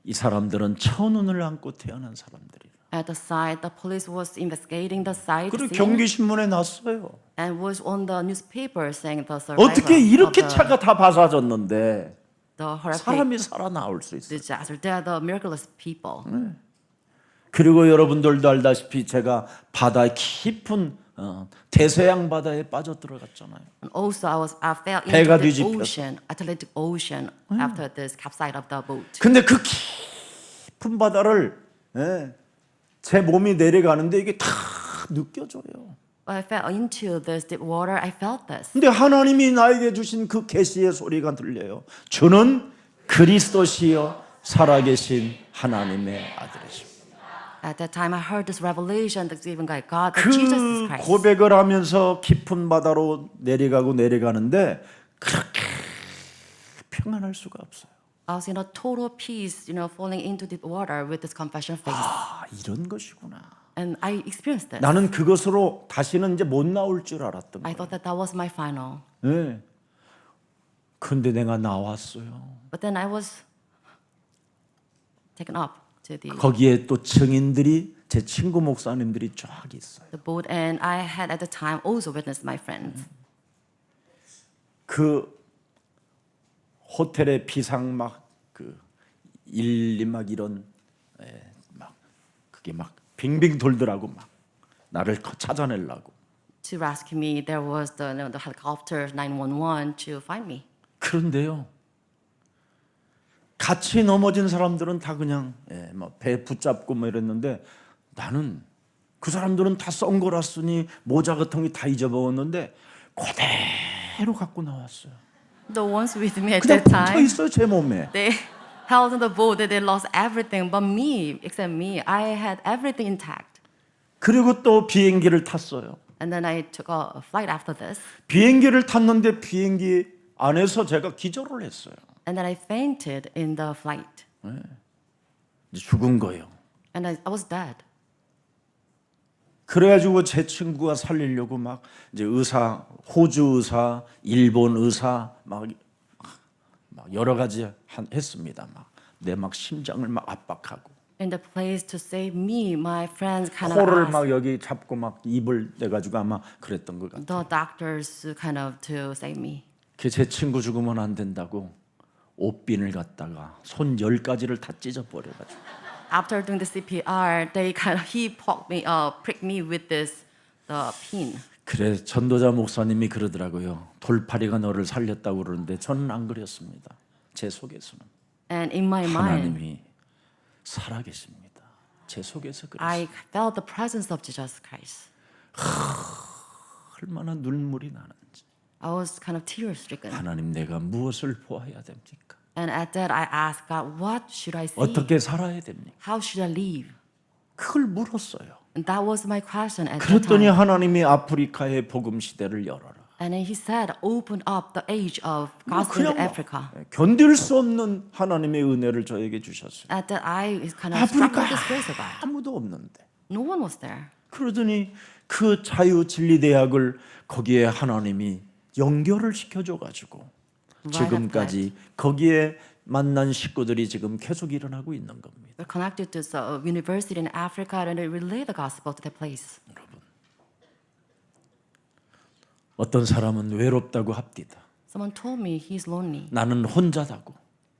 이 사람들은 천운을 안고 태어난 사람들이라. At the site, the police was investigating the site 그리고 scene, 경기신문에 났어요. and was on the newspaper saying the survivor 어떻게 of 이렇게 the, 차가 다 바사졌는데 the horrific 사람이 살아나올 수 있어요. disaster. They are the miraculous people. 그리고 여러분들도 알다시피 제가 바다 깊은 대서양 바다에 빠져 들어갔잖아요. And also, I fell 배가 into the 뒤집혀서. ocean, Atlantic Ocean, after this capsize of the boat. 근데 그 깊은 바다를 제 몸이 내려가는데 이게 다 느껴져요. When I fell into this deep water, I felt this. 근데 하나님이 나에게 주신 그 계시의 소리가 들려요. 주는 그리스도시요 살아계신 하나님의 아들이십니다. At that time, I heard this revelation that's given by God that Jesus is 그 Christ. 고백을 하면서 깊은 바다로 내려가는데 그렇게 평안할 수가 없어요. I was in a total peace, falling into deep water with this confession of faith. 아, 이런 것이구나. And I experienced this. 나는 그것으로 다시는 이제 못 나올 줄 알았던 I 거예요. thought that was my final. 네. 근데 내가 나왔어요. But then I was taken up to 거기에 또 증인들이 제 친구 목사님들이 쫙 있어요. the boat, and I had at the time also witnessed my friends. 그 호텔의 비상 막그 막 이런 막 그게 막 빙빙 돌더라고 막 나를 찾아내려고. To rescue me, there was the helicopter 911 to find me. 그런데요. 같이 넘어진 사람들은 다 그냥 배 붙잡고 뭐 이랬는데 나는 그 사람들은 다 선글라스니 모자 같은 게 다 잊어먹었는데 그대로 갖고 나왔어요. The ones with me at 그냥 that 붙어 time, 있어요 제 몸에. they held on the boat that they lost everything, but me, except me, I had everything intact. 그리고 또 비행기를 탔어요. And then I took a flight after this, 비행기를 탔는데 비행기 안에서 제가 기절을 했어요. and then I fainted in the flight, 이제 죽은 거예요. and I was dead. 그래가지고 제 친구가 살리려고 막 이제 의사, 호주 의사, 일본 의사 막 여러 가지 했습니다. 막 내 막 심장을 막 압박하고 In the place to save me, my friends kind of 코를 asked 막 여기 잡고 막 입을 내가지고 아마 그랬던 것 같아요. the doctors kind of to save me. 제 친구 죽으면 안 된다고 옷빈을 갖다가 손 10가지를 다 찢어버려가지고 After doing the CPR, he pricked me with this the pin. 그래 전도자 목사님이 그러더라고요. 돌팔이가 너를 살렸다고 그러는데 저는 안 그랬습니다. 제 속에서는 And in my mind, 하나님이 살아계십니다. 제 속에서 그랬어요. I felt the presence of Jesus Christ. 얼마나 눈물이 나는지. I was kind of tear stricken. 하나님 내가 무엇을 보아야 됩니까? And at that, I asked God, what should I see? 어떻게 살아야 됩니까? How should I live? 그걸 물었어요. And that was my question at that 그랬더니 time. 하나님이 아프리카의 복음 시대를 열어라. And then he said, open up the age of gospel in Africa. 견딜 수 없는 하나님의 은혜를 저에게 주셨어요. At that, I kind of struck 아프리카 with this grace of God. 아무도 없는데. No one was there. 그러더니 그 자유진리대학을 거기에 하나님이 연결을 시켜줘 가지고 지금까지 거기에 만난 식구들이 지금 계속 일어나고 있는 겁니다. We're connected to the university in Africa and they relay the gospel to that place. 어떤 사람은 외롭다고 합디다. Someone told me he's lonely 나는 혼자다고.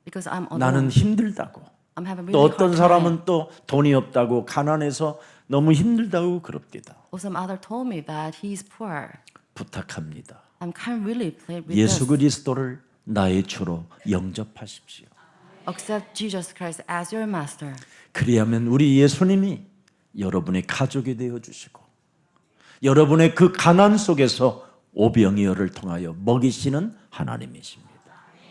because I'm 나는 alone. 힘들다고. I'm having 또 really 어떤 hard time. 사람은 또 돈이 없다고 가난해서 너무 힘들다고 그럽디다. Or some other told me that he's poor. 부탁합니다. I'm kind of really played with 예수 this. 그리스도를 나의 주로 영접하십시오. Accept Jesus Christ as your master. 그리하면 우리 예수님이 여러분의 가족이 되어 주시고 여러분의 그 가난 속에서 오병이어를 통하여 먹이시는 하나님이십니다.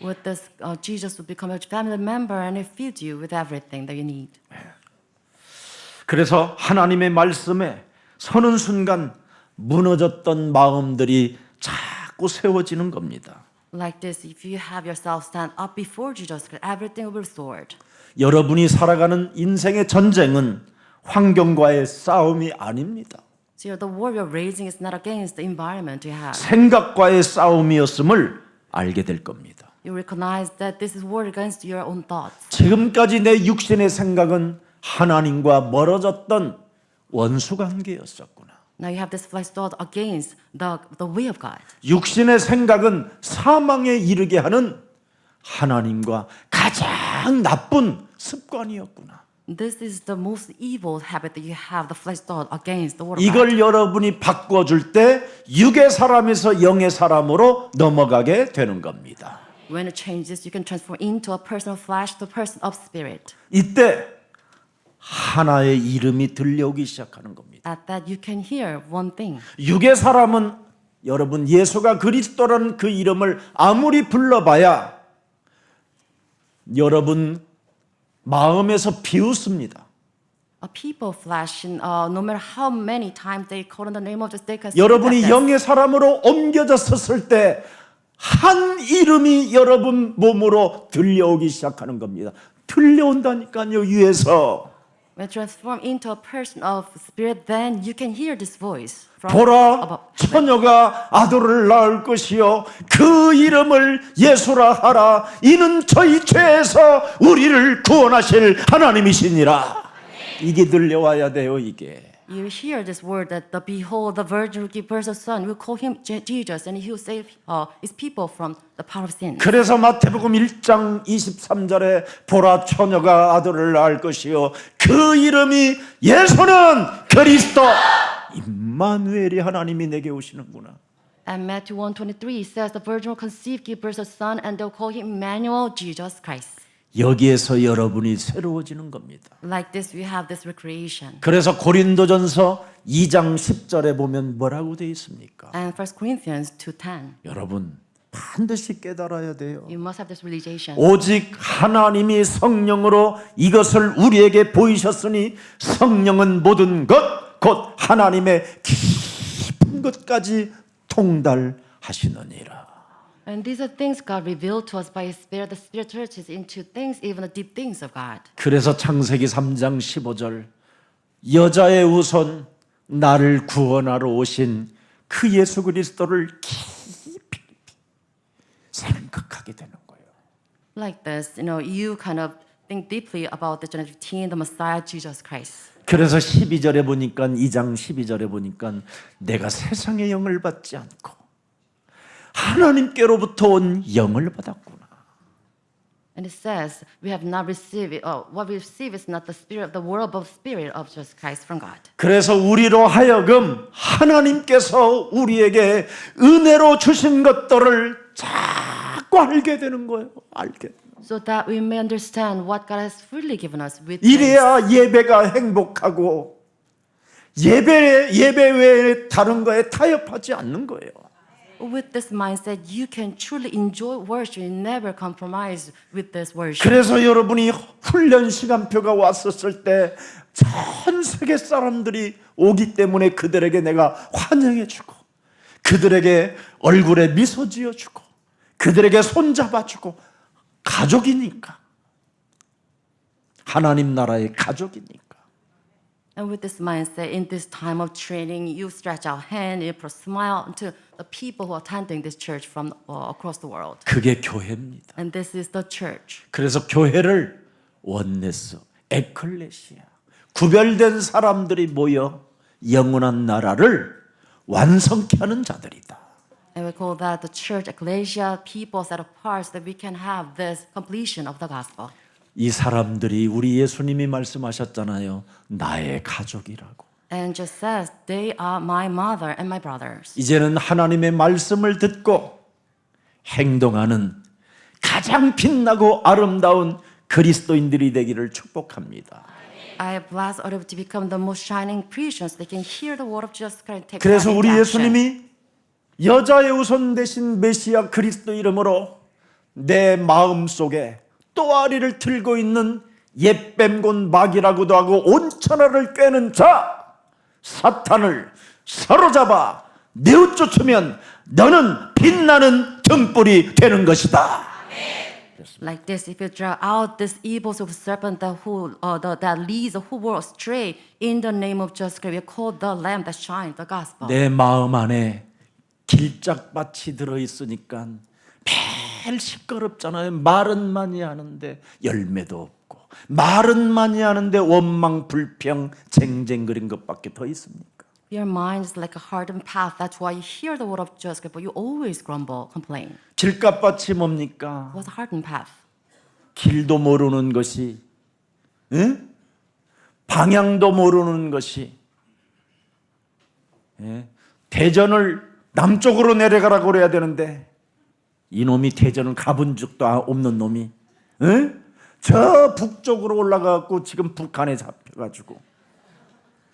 With this, Jesus will become a family member and he feeds you with everything that you need. 그래서 하나님의 말씀에 서는 순간 무너졌던 마음들이 자꾸 세워지는 겁니다. Like this, if you have yourself stand up before Jesus Christ, everything will be restored. 여러분이 살아가는 인생의 전쟁은 환경과의 싸움이 아닙니다. So the war you're raising is not against the environment you have. 생각과의 싸움이었음을 알게 될 겁니다. You recognize that this is war against your own thoughts. 지금까지 내 육신의 생각은 하나님과 멀어졌던 원수 관계였었구나. Now you have this flesh thought against the way of God. 육신의 생각은 사망에 이르게 하는 하나님과 가장 나쁜 습관이었구나. This is the most evil habit that you have, the flesh thought against the word of God. 이걸 여러분이 바꿔줄 때 육의 사람에서 영의 사람으로 넘어가게 되는 겁니다. When it changes, you can transform into a person of flesh to a person of spirit. 이때 하나의 이름이 들려오기 시작하는 겁니다. At that, you can hear one thing. 육의 사람은 여러분 예수가 그리스도라는 그 이름을 아무리 불러봐야 여러분 마음에서 비웃습니다. A people of flesh, no matter how many times they call on the name of Jesus, they can 여러분이 speak 영의 사람으로 옮겨졌었을 때 한 이름이 여러분 몸으로 들려오기 시작하는 겁니다. 들려온다니까요, 위에서. When transformed into a person of spirit, then you can hear this voice from 보라, above. 처녀가 아들을 낳을 것이요 그 이름을 예수라 하라. 이는 저희 죄에서 우리를 구원하실 하나님이시니라. 이게 들려와야 돼요, 이게. You hear this word that the behold, the virgin will give birth a son. We'll call him Jesus, and he will save his people from the power of sin. 그래서 마태복음 1장 23절에 보라 처녀가 아들을 낳을 것이요 그 이름이 예수는 그리스도 임마누엘이 하나님이 내게 오시는구나. And Matthew 1:23 says the virgin will conceive, give birth a son, and they'll call him Emmanuel, Jesus Christ. 여기에서 여러분이 새로워지는 겁니다. Like this, we have this recreation. 그래서 고린도전서 2장 10절에 보면 뭐라고 되어 있습니까? And 1 Corinthians 2:10, 여러분 반드시 깨달아야 돼요. you must have this realization. 오직 하나님이 성령으로 이것을 우리에게 보이셨으니 성령은 모든 것, 곧 하나님의 깊은 것까지 통달하시느니라. And these are things God revealed to us by His Spirit. The Spirit searches into things, even the deep things of God. 그래서 창세기 3장 15절 여자의 우선 나를 구원하러 오신 그 예수 그리스도를 깊이 생각하게 되는 거예요. Like this, you kind of think deeply about the John 15, the Messiah, Jesus Christ. 그래서 12절에 보니까 2장 12절에 보니까 내가 세상의 영을 받지 않고 하나님께로부터 온 영을 받았구나. And it says, we have not received it, what we receive is not the spirit of the world, but the spirit of Jesus Christ from God. 그래서 우리로 하여금 하나님께서 우리에게 은혜로 주신 것들을 자꾸 알게 되는 거예요. 알게. So that we may understand what God has freely given us with grace. 이래야 예배가 행복하고 예배 외에 다른 거에 타협하지 않는 거예요. With this mindset, you can truly enjoy worship and never compromise with this worship. 그래서 여러분이 훈련 시간표가 왔었을 때 전 세계 사람들이 오기 때문에 그들에게 내가 환영해주고 그들에게 얼굴에 미소 지어주고 그들에게 손잡아주고 가족이니까 하나님 나라의 가족이니까. And with this mindset, in this time of training, you stretch out hand, you put a smile to the people who are attending this church from across the world. 그게 교회입니다. And this is the church. 그래서 교회를 원네스, 에클레시아, 구별된 사람들이 모여 영원한 나라를 완성케 하는 자들이다. And we call that the church, ecclesia, people set apart so that we can have this completion of the gospel. 이 사람들이 우리 예수님이 말씀하셨잖아요. 나의 가족이라고. And just says, they are my mother and my brothers. 이제는 하나님의 말씀을 듣고 행동하는 가장 빛나고 아름다운 그리스도인들이 되기를 축복합니다. I bless all of you to become the most shining Christians. They can hear the word of Jesus Christ and take 그래서 that 우리 into action. 예수님이 여자의 우선 되신 메시아 그리스도 이름으로 내 마음 속에 또아리를 들고 있는 옛뱀곤 마귀라고도 하고 온 천하를 꿰는 자 사탄을 사로잡아 내어쫓으면 너는 빛나는 등불이 되는 것이다. Like this, if you draw out this evil sort of serpent that leads the whole world astray, in the name of Jesus Christ, we call the lamp that shines, the gospel. 내 마음 안에 길짝밭이 들어있으니까 매일 시끄럽잖아요. 말은 많이 하는데 열매도 없고 말은 많이 하는데 원망, 불평, 쟁쟁거린 것밖에 더 있습니까? Your mind is like a hardened path. That's why you hear the word of Jesus Christ, but you always grumble, complain. 길값밭이 뭡니까? What's a hardened path? 길도 모르는 것이, 응? 방향도 모르는 것이, 예? 대전을 남쪽으로 내려가라고 그래야 되는데 이놈이 대전을 가본 적도 없는 놈이, 응? 저 북쪽으로 올라가고 지금 북한에 잡혀가지고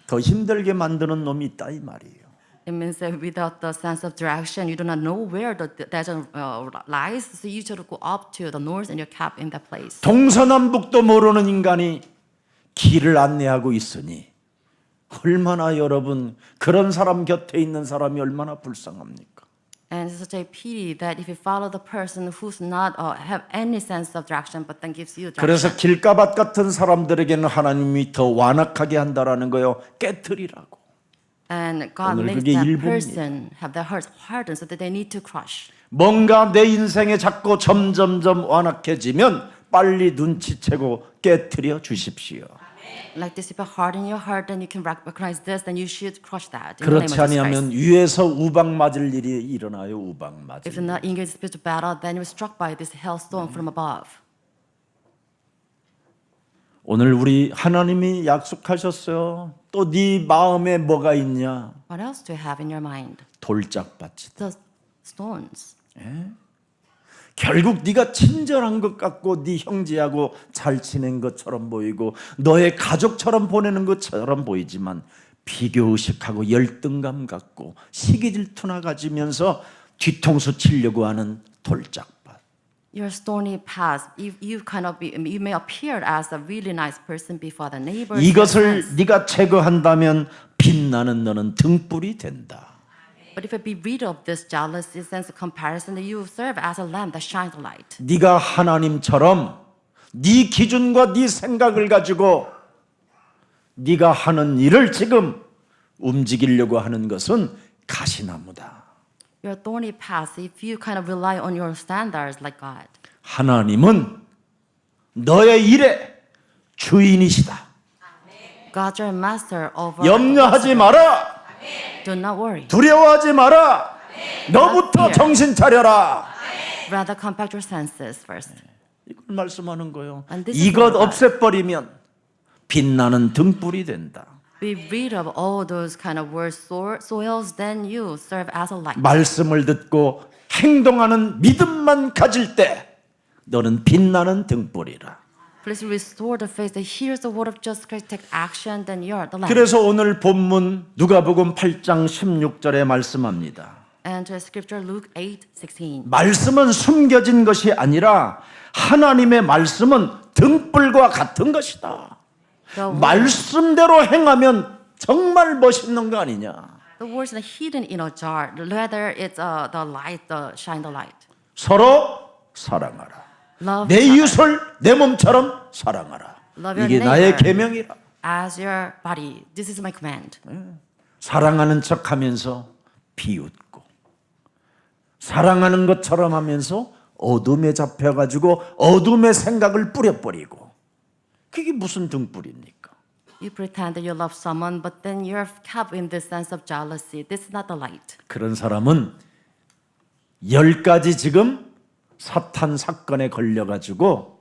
더 힘들게 만드는 놈이 있다 이 말이에요. It means that without the sense of direction, you do not know where the desert lies, so you should go up to the north and you're camped in that place. 동서남북도 모르는 인간이 길을 안내하고 있으니 얼마나 여러분 그런 사람 곁에 있는 사람이 얼마나 불쌍합니까? And it's such a pity that if you follow the person who's not have any sense of direction, but then gives you direction. 그래서 길가밭 같은 사람들에게는 하나님이 더 완악하게 한다라는 거요. 깨트리라고. And God 오늘 makes 그게 that 일부입니다. person have their hearts hardened so that they need to crush. 뭔가 내 인생에 자꾸 점점점 완악해지면 빨리 눈치채고 깨트려 주십시오. Like this, if you harden your heart, then you can recognize this, then you should crush that. In the name 그렇지 of Jesus 아니하면 Christ. 위에서 우박 맞을 일이 일어나요. 우박 If 맞을. you're not engaged in spiritual battle, then you're struck by this hailstone from above. 오늘 우리 하나님이 약속하셨어요. 또 네 마음에 뭐가 있냐? What else do you have in your mind? 돌짝밭이다. The stones. 결국 네가 친절한 것 같고 네 형제하고 잘 지낸 것처럼 보이고 너의 가족처럼 보내는 것처럼 보이지만 비교의식하고 열등감 갖고 시기질투나 가지면서 뒤통수 치려고 하는 돌짝밭. Your stony past, you may appear as a really nice person before the neighbors. 이것을 네가 제거한다면 빛나는 너는 등불이 된다. But if you be rid of this jealousy, sense of comparison, then you serve as a lamp that shines the light. 네가 하나님처럼 네 기준과 네 생각을 가지고 네가 하는 일을 지금 움직이려고 하는 것은 가시나무다. Your thorny path, if you kind of rely on your standards like God. 하나님은 너의 일의 주인이시다. God's your master over. 염려하지 마라. Do not worry. 두려워하지 마라. 너부터 정신 차려라. Rather compact your senses first. 이걸 말씀하는 거예요. And this is 이것 what 없애버리면 빛나는 등불이 된다. Be rid of all those kind of words, soils, then you serve as a light. 말씀을 듣고 행동하는 믿음만 가질 때 너는 빛나는 등불이라. Please restore the faith that hears the word of Jesus Christ, take action, then you're the lamp. 그래서 오늘 본문 누가복음 8장 16절에 말씀합니다. And to scripture Luke 8:16. 말씀은 숨겨진 것이 아니라 하나님의 말씀은 등불과 같은 것이다. The 말씀대로 행하면 정말 멋있는 거 아니냐. words are hidden in a jar. Whether it's the light, shine the light. 서로 사랑하라. Love 내 each other 이웃을 내 몸처럼 사랑하라. Love your 이게 나의 neighbor. 계명이라. as your body. This is my command. 사랑하는 척하면서 비웃고 사랑하는 것처럼 하면서 어둠에 잡혀가지고 어둠의 생각을 뿌려버리고 그게 무슨 등불입니까? You pretend that you love someone, but then you're kept in this sense of jealousy. This is not the light. 그런 사람은 10가지 지금 사탄 사건에 걸려가지고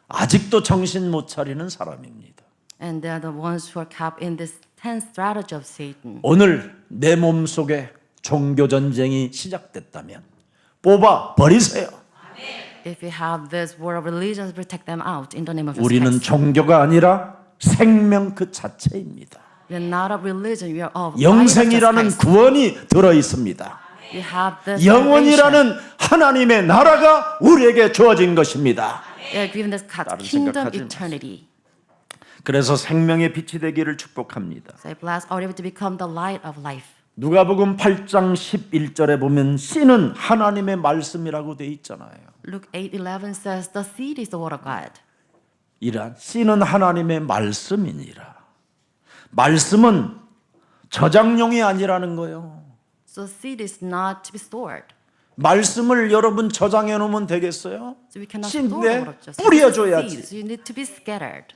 아직도 정신 못 차리는 사람입니다. And they are the ones who are kept in this 10th strategy of Satan. 오늘 내 몸속에 종교 전쟁이 시작됐다면 뽑아 버리세요. If you have this war of religion, protect them out in the name of Jesus 우리는 Christ. 종교가 아니라 생명 그 자체입니다. We are not of religion. We are of life of Jesus 영생이라는 Christ. 구원이 들어 있습니다. We have this salvation. 영원이라는 하나님의 나라가 우리에게 주어진 것입니다. We are given this God's 다른 kingdom 생각하지 eternity. 그래서 생명의 빛이 되기를 축복합니다. So I bless all of you to become the light of life. 누가복음 8장 11절에 보면 씨는 하나님의 말씀이라고 돼 있잖아요. Luke 8:11 says, "The seed is the word of God." 이란 씨는 하나님의 말씀이니라. 말씀은 저장용이 아니라는 거예요. So seed is not to be stored. 말씀을 여러분 저장해 놓으면 되겠어요? So we cannot store the 씨인데 word of Jesus. 뿌려줘야지. Seeds, you need to be scattered.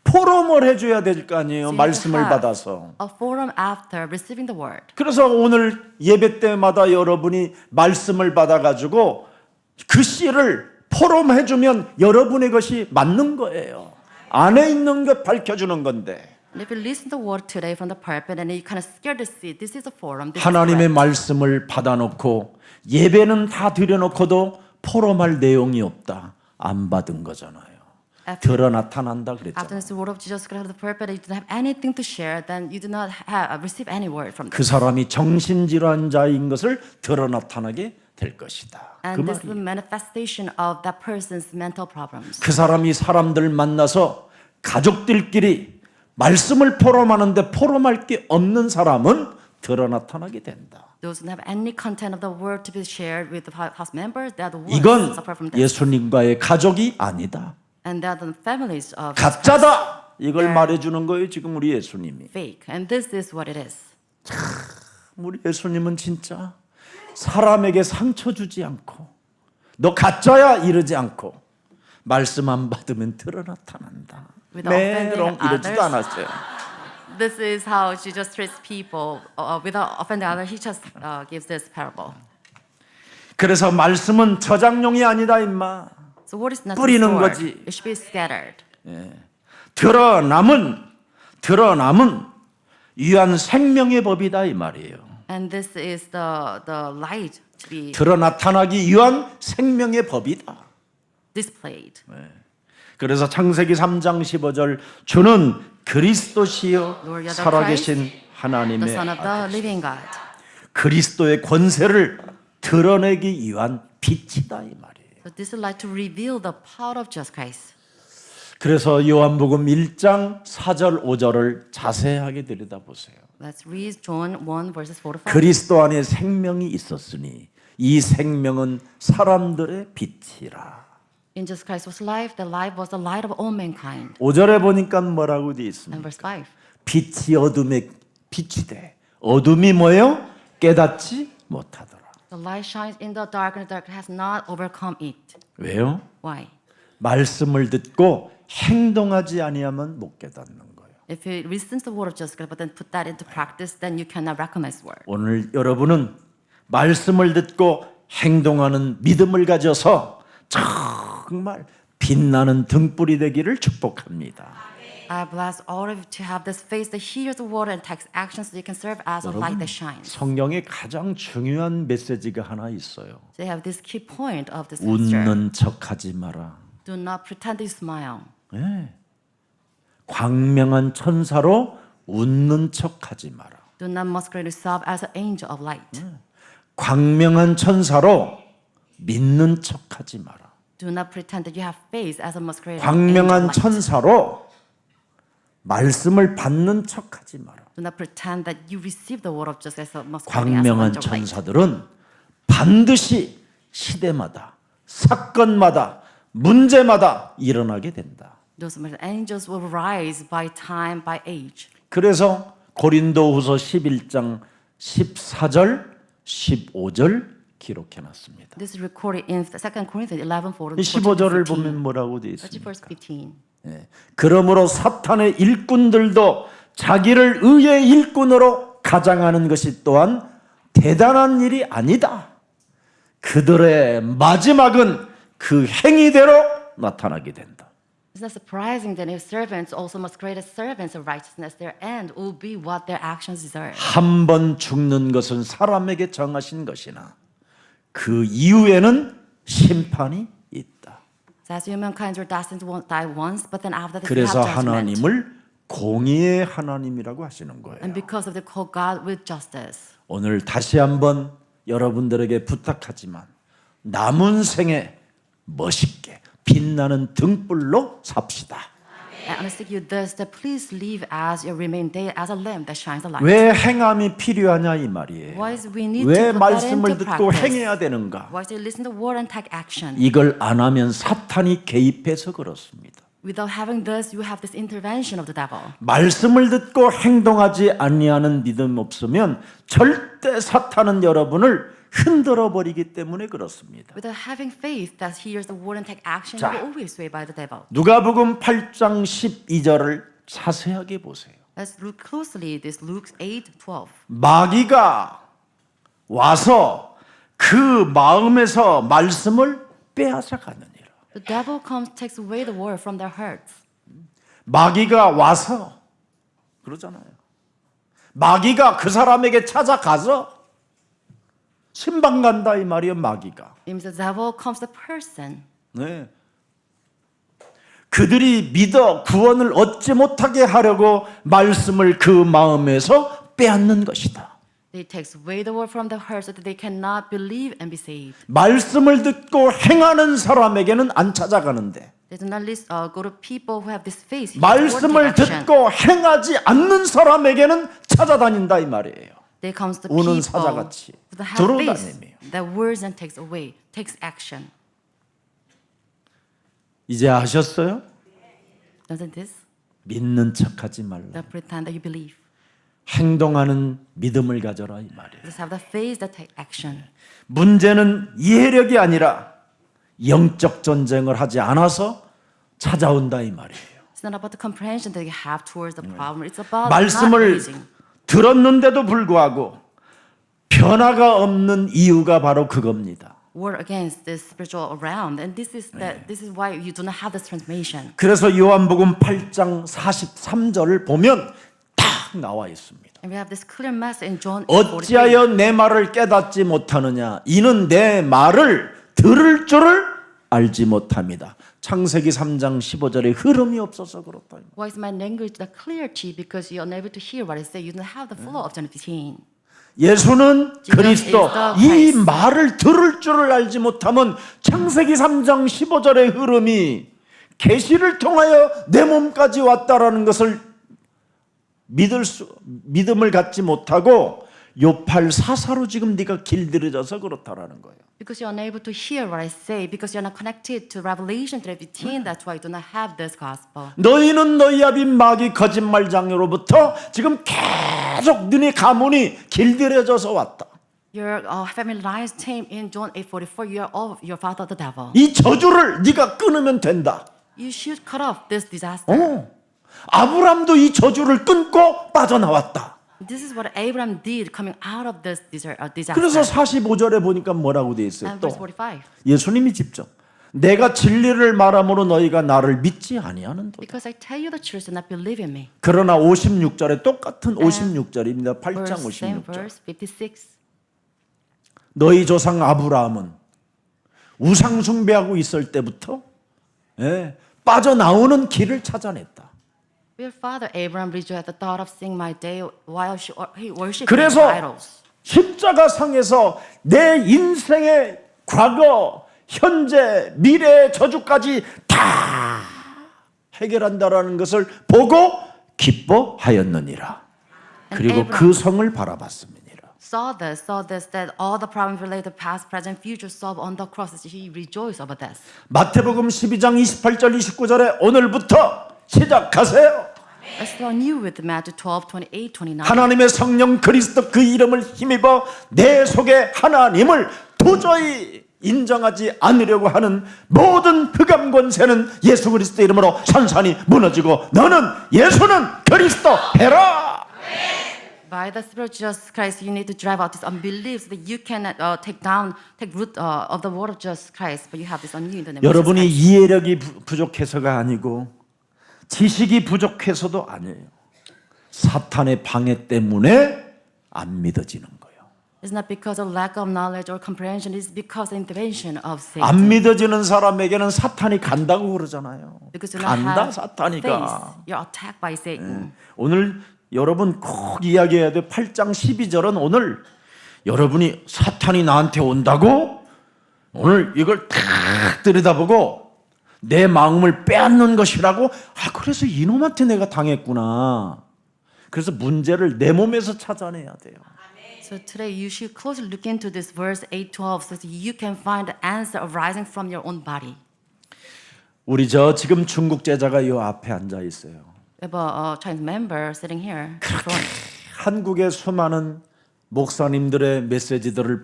포럼을 해줘야 될 거 아니에요. So you 말씀을 have 받아서. a forum after receiving the word. 그래서 오늘 예배 때마다 여러분이 말씀을 받아가지고 그 씨를 포럼해주면 여러분의 것이 맞는 거예요. 안에 있는 것 밝혀주는 건데. And if you listen to the word today from the pulpit and you kind of scare the seed, this is a forum. This 하나님의 is correct. 말씀을 받아놓고 예배는 다 드려놓고도 포럼할 내용이 없다. 안 받은 거잖아요. 드러 나타난다 After 그랬잖아요. the word of Jesus Christ of the pulpit, you do not have anything to share, then you do not have, receive any word from 그 them. 사람이 정신질환 자인 것을 드러 나타나게 될 것이다. 그 And this is the 말이에요. manifestation of that person's mental problems. 그 사람이 사람들 만나서 가족들끼리 말씀을 포럼하는데 포럼할 게 없는 사람은 드러 나타나게 된다. Those who don't have any content of the word to be shared with the house members, they are the ones 이건 who suffer from this. 예수님과의 가족이 아니다. And they are the families of 가짜다. 이걸 말해주는 거예요. 지금 우리 예수님이. fake. And this is what it is. 우리 예수님은 진짜 사람에게 상처 주지 않고 너 가짜야 이러지 않고 말씀 안 받으면 드러 나타난다. Without offending 메롱 이러지도 others. 않았어요. This is how Jesus treats people without offending others. He just gives this parable. 그래서 말씀은 저장용이 아니다 임마. So what is not to 뿌리는 stored? 거지. It should be scattered. 드러남은 위한 생명의 법이다 이 말이에요. And this is the light to be 드러 나타나기 위한 생명의 법이다. displayed. 그래서 창세기 3장 15절 주는 그리스도시요 Lord, you are the 살아계신 The 하나님의 Son of the living God. 그리스도의 권세를 드러내기 위한 빛이다 이 말이에요. So this is like to reveal the power of Jesus Christ. 그래서 요한복음 1장 4절 5절을 자세하게 들여다보세요. Let's read John 1 verses 4 to 5. 그리스도 안에 생명이 있었으니 이 생명은 사람들의 빛이라. In Jesus Christ was life. The life was the light of all mankind. 5절에 보니까 뭐라고 되어 And 있습니까? verse 5. 빛이 어둠에 빛이 돼. 어둠이 뭐예요? 깨닫지 못하더라. The light shines in the dark, and the dark has not overcome it. 왜요? Why? 말씀을 듣고 행동하지 아니하면 못 깨닫는 거예요. If you listen to the word of Jesus Christ, but then put that into practice, then you cannot recognize word. 오늘 여러분은 말씀을 듣고 행동하는 믿음을 가져서 정말 빛나는 등불이 되기를 축복합니다. I bless all of you to have this faith that hears the word and takes action so you can serve as a light that shines. 성경에 가장 중요한 메시지가 하나 있어요. So you have this key point of this scripture. 웃는 척하지 마라. Do not pretend to smile. 네. 광명한 천사로 웃는 척하지 마라. Do not masquerade yourself as an angel of light. 광명한 천사로 믿는 척하지 마라. Do not pretend that you have faith as a masquerade of angel of 광명한 light. 천사로 말씀을 받는 척하지 마라. Do not pretend that you receive the word of Jesus as a masquerade as a 광명한 angel of light. 천사들은 반드시 시대마다 사건마다 문제마다 일어나게 된다. Those angels will rise by time, by age. 그래서 고린도후서 11장 14절, 15절 기록해 놨습니다. This is recorded in 2 Corinthians 11:4. 15절을 보면 뭐라고 되어 Verse 있습니까? 15. 예. 그러므로 사탄의 일꾼들도 자기를 의의 일꾼으로 가장하는 것이 또한 대단한 일이 아니다. 그들의 마지막은 그 행위대로 나타나게 된다. It's not surprising that if servants also must create as servants of righteousness, their end will be what their actions deserve. 한 번 죽는 것은 사람에게 정하신 것이나 그 이후에는 심판이 있다. So as humankind are destined to die once, but then after this we 그래서 have judgment. 하나님을 공의의 하나님이라고 하시는 거예요. And because of the call God with justice. 오늘 다시 한번 여러분들에게 부탁하지만 남은 생에 멋있게 빛나는 등불로 삽시다. And I ask you this, that please live as your remain day as a lamp that shines a light. 왜 행함이 필요하냐 이 말이에요. Why is we need 왜 to put that 말씀을 into 듣고 practice? 행해야 되는가? Why is it listen to the word and take action? 이걸 안 하면 사탄이 개입해서 그렇습니다. Without having this, you have this intervention of the devil. 말씀을 듣고 행동하지 아니하는 믿음 없으면 절대 사탄은 여러분을 흔들어 버리기 때문에 그렇습니다. Without having faith that hears the word and take action, 자. you will always swayed by the devil. 누가복음 8장 12절을 자세하게 보세요. Let's look closely this Luke 8:12. 마귀가 와서 그 마음에서 말씀을 빼앗아 가느니라. The devil comes, takes away the word from their hearts. 마귀가 와서 그러잖아요. 마귀가 그 사람에게 찾아가서 신방 간다 이 말이에요. 마귀가. It means the devil comes the person. 네. 그들이 믿어 구원을 얻지 못하게 하려고 말씀을 그 마음에서 빼앗는 것이다. They takes away the word from their hearts so that they cannot believe and be saved. 말씀을 듣고 행하는 사람에게는 안 찾아가는데 They do not go to people who have this faith. who have the word 말씀을 take action. 듣고 행하지 않는 사람에게는 찾아다닌다 이 말이에요. They comes to 우는 people 사자같이 who have faith. 들어다니며. That words and takes away, takes action. 이제 아셨어요? Doesn't this? 믿는 척하지 말라. Don't pretend that you believe. 행동하는 믿음을 가져라 이 말이에요. Just have the faith that take action. 문제는 이해력이 아니라 영적 전쟁을 하지 않아서 찾아온다 이 말이에요. It's not about the comprehension that you have towards the problem. It's about not 말씀을 raising. 들었는데도 불구하고 변화가 없는 이유가 바로 그겁니다. War against this spiritual around, and this is why you do not have this transformation. 그래서 요한복음 8장 43절을 보면 딱 나와 있습니다. And we have this clear message in John 8:43. 어찌하여 내 말을 깨닫지 못하느냐 이는 내 말을 들을 줄을 알지 못합니다. 창세기 3장 15절에 흐름이 없어서 그렇다. Why is my language not clear to you? Because you're unable to hear what I say. You don't have the flow of John 15. 예수는 그리스도 is the 이 Christ. 말을 들을 줄을 알지 못하면 창세기 3장 15절의 흐름이 계시를 통하여 내 몸까지 왔다라는 것을 믿음을 갖지 못하고 요팔 사사로 지금 네가 길들여져서 그렇다라는 거예요. Because you're unable to hear what I say. Because you're not connected to Revelation 15. That's why you do not have this gospel. 너희는 너희 아빈 마귀 거짓말장로로부터 지금 계속 너희 가문이 길들여져서 왔다. Your family lines came in John 8:44. You are of your father the devil. 이 저주를 네가 끊으면 된다. You should cut off this disaster. 아브람도 이 저주를 끊고 빠져나왔다. This is what Abraham did coming out of this disaster. 그래서 45절에 보니까 뭐라고 돼 있어요? And 또 verse 45. 예수님이 직접 내가 진리를 말함으로 너희가 나를 믿지 아니하는도다. Because I tell you the truth, do not believe in me. 그러나 56절에 똑같은 56절입니다. 8장 Same 56절. verse 56. 너희 조상 아브라함은 우상 숭배하고 있을 때부터 빠져나오는 길을 찾아냈다. Your father Abraham rejoiced at the thought of seeing my day while he worshipped 그래서 idols. 십자가 상에서 내 인생의 과거, 현재, 미래의 저주까지 다 해결한다라는 것을 보고 기뻐하였느니라. 그리고 그 성을 바라봤습니다. Saw this, that all the problems related to past, present, future solved on the cross. He rejoiced over this. 마태복음 12장 28절 29절에 오늘부터 시작하세요. Let's start new with Matthew 12:28, 29. 하나님의 성령 그리스도 그 이름을 힘입어 내 속에 하나님을 도저히 인정하지 않으려고 하는 모든 흑암 권세는 예수 그리스도 이름으로 산산이 무너지고 너는 예수는 그리스도 해라. By the Spirit of Jesus Christ, you need to drive out this unbelief so that you can take root of the word of Jesus Christ. But you have this on you in the name of Jesus 여러분이 Christ. 이해력이 부족해서가 아니고 지식이 부족해서도 아니에요. 사탄의 방해 때문에 안 믿어지는 거예요. It's not because of lack of knowledge or comprehension. It's because of the intervention of Satan. 안 믿어지는 사람에게는 사탄이 간다고 그러잖아요. Because you don't 간다 have 사탄이가. faith, you're attacked by Satan. 오늘 여러분 꼭 이야기해야 돼. 8장 12절은 오늘 여러분이 사탄이 나한테 온다고 오늘 이걸 탁 들여다보고 내 마음을 빼앗는 것이라고. 그래서 이놈한테 내가 당했구나. 그래서 문제를 내 몸에서 찾아내야 돼요. So today you should closely look into this verse 8:12 so that you can find the answer arising from your own body. 우리 지금 중국 제자가 이 앞에 앉아 있어요. We have a Chinese member sitting here. in front. 한국의 수많은 목사님들의 메시지들을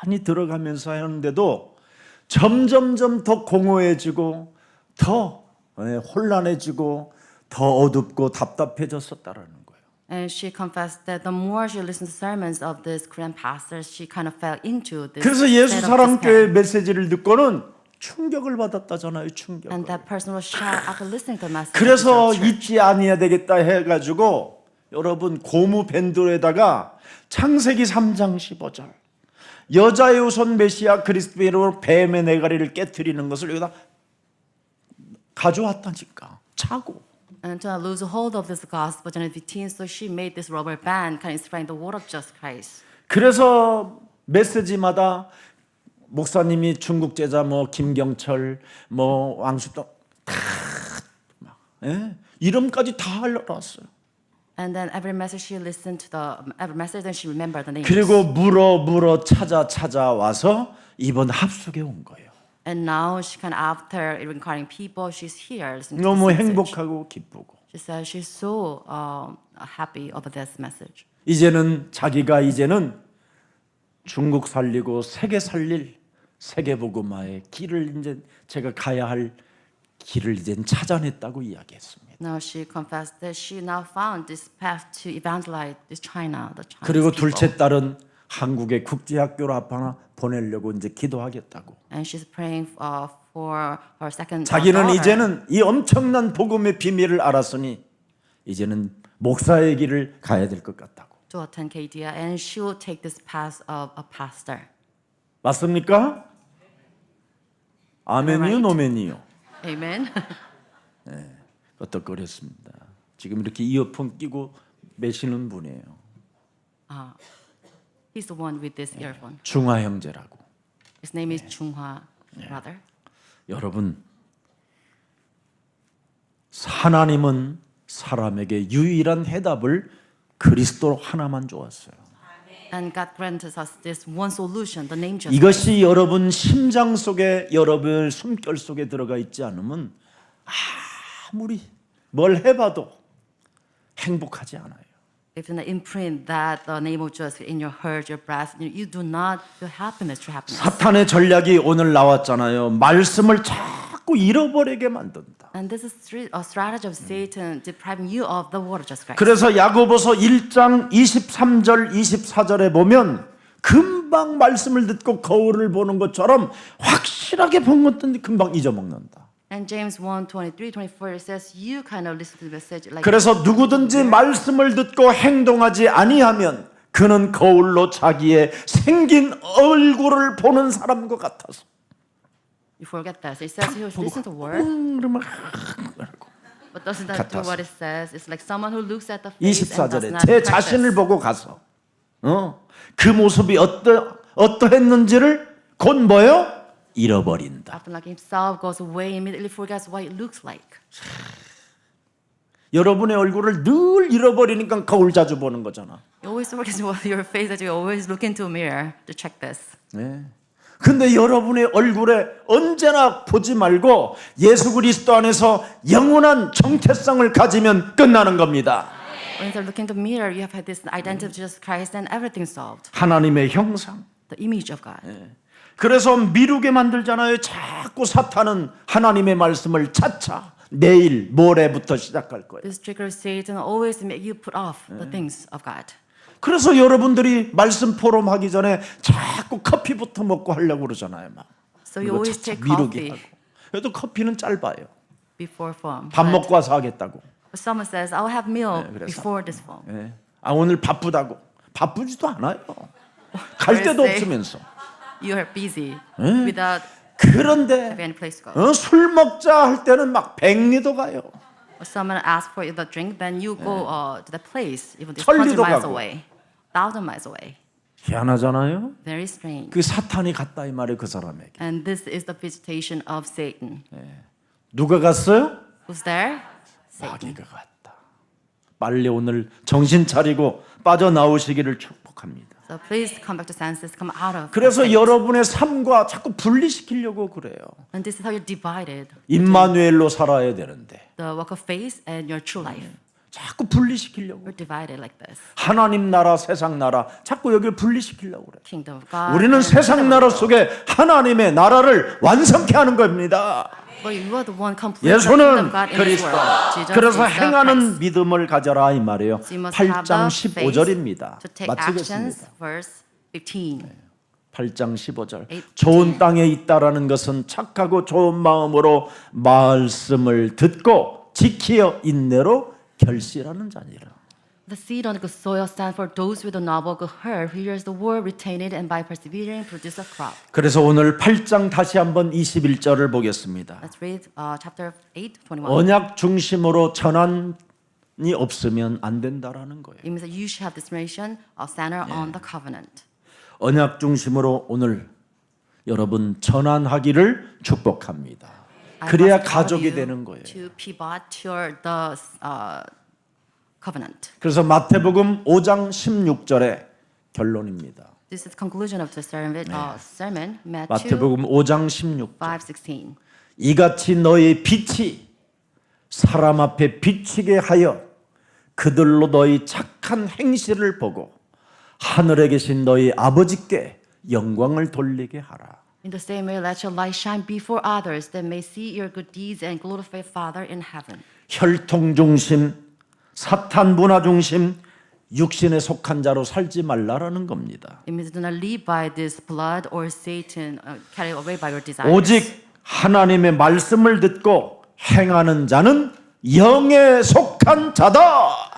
많이 들어가면서 하는데도 점점점 더 공허해지고 더 혼란해지고 더 어둡고 답답해졌었다라는 거예요. And she confessed that the more she listened to sermons of this Korean pastors, she kind of fell into this 그래서 예수 state of 사랑교회 despair. 메시지를 듣고는 충격을 받았다잖아요. 충격. And that person was shocked after listening to the message. 그래서 of the church. 잊지 아니해야 되겠다 해가지고 여러분 고무 밴드에다가 창세기 3장 15절 여자의 우선 메시아 그리스도로 뱀의 네가리를 깨트리는 것을 여기다 가져왔다니까 차고. And to lose hold of this gospel, Janet 15, so she made this rubber band, kind of inspiring the word of Jesus Christ. 그래서 메시지마다 목사님이 중국 제자 김경철 왕수동 다 이름까지 다 알려놨어요. And then every message she listened to every message, then she remembered the names. 그리고 물어 찾아와서 이번 합숙에 온 거예요. And now she kind of after inquiring people, she's here listening to 너무 this message. 행복하고 기쁘고 She said she's so happy over this message. 자기가 이제는 중국 살리고 세계 살릴 세계복음화의 길을 이제 제가 가야 할 길을 이제 찾아냈다고 이야기했습니다. Now she confessed that she now found this path to evangelize this China, the Chinese 그리고 people. 둘째 딸은 한국의 국제학교로 하나 보내려고 이제 기도하겠다고. And she's praying for her second 자기는 daughter 이제는 이 엄청난 복음의 비밀을 알았으니 이제는 목사의 길을 가야 될 것 같다고. to attend KDIA, and she will take this path of a pastor. 맞습니까? 아멘이요, Right. 노멘이요? Amen. 어떡거렸습니다. 지금 이렇게 이어폰 끼고 매시는 분이에요. He's the one with this earphone. 중화 형제라고. His name is Chung-hwa brother. 여러분, 하나님은 사람에게 유일한 해답을 그리스도 하나만 주었어요. And God granted us this one solution, the name Jesus. 이것이 여러분 심장 속에 여러분 숨결 속에 들어가 있지 않으면 아무리 뭘 해봐도 행복하지 않아요. If you not imprint that the name of Jesus in your heart, your breath, you do not feel happiness, true happiness. 사탄의 전략이 오늘 나왔잖아요. 말씀을 자꾸 잃어버리게 만든다. And this is a strategy of Satan depriving you of the word of Jesus Christ. 그래서 야고보서 1장 23절 24절에 보면 금방 말씀을 듣고 거울을 보는 것처럼 확실하게 본 것들이 금방 잊어먹는다. And James 1:23-24 says you kind of listen to the message like. 그래서 누구든지 말씀을 듣고 행동하지 아니하면 그는 거울로 자기의 생긴 얼굴을 보는 사람과 같아서. You forget that. It says you listen to word, 그러면 but doesn't that do 같아서. what it says? It's like someone who looks at the face and does 24절에 not 제 practice. 자신을 보고 가서 그 모습이 어떠했는지를 곧 뭐요? 잃어버린다. After like himself goes away, immediately forgets what it looks like. 여러분의 얼굴을 늘 잃어버리니까 거울 자주 보는 거잖아. You always forget what your face that you always look into a mirror to check this. 네. 근데 여러분의 얼굴에 언제나 보지 말고 예수 그리스도 안에서 영원한 정체성을 가지면 끝나는 겁니다. When you look into the mirror, you have had this identity of Jesus Christ, and everything's solved. 하나님의 형상, the image of God. 그래서 미루게 만들잖아요. 자꾸 사탄은 하나님의 말씀을 차차 내일 모레부터 시작할 거예요. This trigger of Satan always make you put off the things of God. 그래서 여러분들이 말씀 포럼 하기 전에 자꾸 커피부터 먹고 하려고 그러잖아요. 막. So you 그리고 always 차차 take 미루게 coffee 하고. 그래도 커피는 짧아요. before form. 밥 먹고 와서 하겠다고. But someone says, I'll have meal 그래서- before this form. 예. 아 오늘 바쁘다고. 바쁘지도 않아요. 갈 데도 Thursday. 없으면서. You are busy without 그런데 having any place to go. 술 먹자 할 때는 막 100리도 가요. Or someone asks for the drink, then you go to the place, even it's 천리도 100 miles 가고. away, 1,000 miles away. 희한하잖아요. Very strange. 그 사탄이 갔다 이 말이에요. 그 사람에게. And this is the visitation of Satan. 누가 갔어요? Who's there? Satan. 마귀가 갔다. 빨리 오늘 정신 차리고 빠져나오시기를 축복합니다. So please come back to senses, come out of. 그래서 Satan. 여러분의 삶과 자꾸 분리시키려고 그래요. And this is how you're divided. 임마누엘로 살아야 되는데 The walk of faith and your true life. 자꾸 분리시키려고. We're divided like this. 하나님 나라, 세상 나라 자꾸 여기를 분리시키려고 그래요. Kingdom of God. 우리는 and 세상 kingdom 나라 of God. 속에 하나님의 나라를 완성케 하는 겁니다. But you are the one complete the kingdom 예수는 of God in this 그리스도. world. Jesus 그래서 is the 행하는 Christ. 믿음을 가져라 이 말이에요. So you must have 8장 the faith 15절입니다. to take actions. 마치겠습니다. Verse 15. 8장 15절. 18. 좋은 땅에 있다라는 것은 착하고 좋은 마음으로 말씀을 듣고 지키어 인내로 결실하는 자니라. The seed on the good soil stands for those with a noble good heart who hears the word, retain it, and by persevering produce a crop. 그래서 오늘 8장 다시 한번 21절을 보겠습니다. Let's read chapter 8, 21. 언약 중심으로 전환이 없으면 안 된다라는 거예요. It means that you should have this relation center on the covenant. 언약 중심으로 오늘 여러분 전환하기를 축복합니다. I 그래야 must call 가족이 you 되는 거예요. To pivot toward the covenant. 그래서 마태복음 5장 16절의 결론입니다. This is the conclusion of the sermon, Matthew 마태복음 5장 16절. 5:16. 이같이 너희 빛이 사람 앞에 비치게 하여 그들로 너희 착한 행실을 보고 하늘에 계신 너희 아버지께 영광을 돌리게 하라. In the same way, let your light shine before others, that may see your good deeds and glorify Father in heaven. 혈통 중심, 사탄 문화 중심, 육신에 속한 자로 살지 말라라는 겁니다. It means do not live by this blood or Satan carried away by your desires. 오직 하나님의 말씀을 듣고 행하는 자는 영에 속한 자다.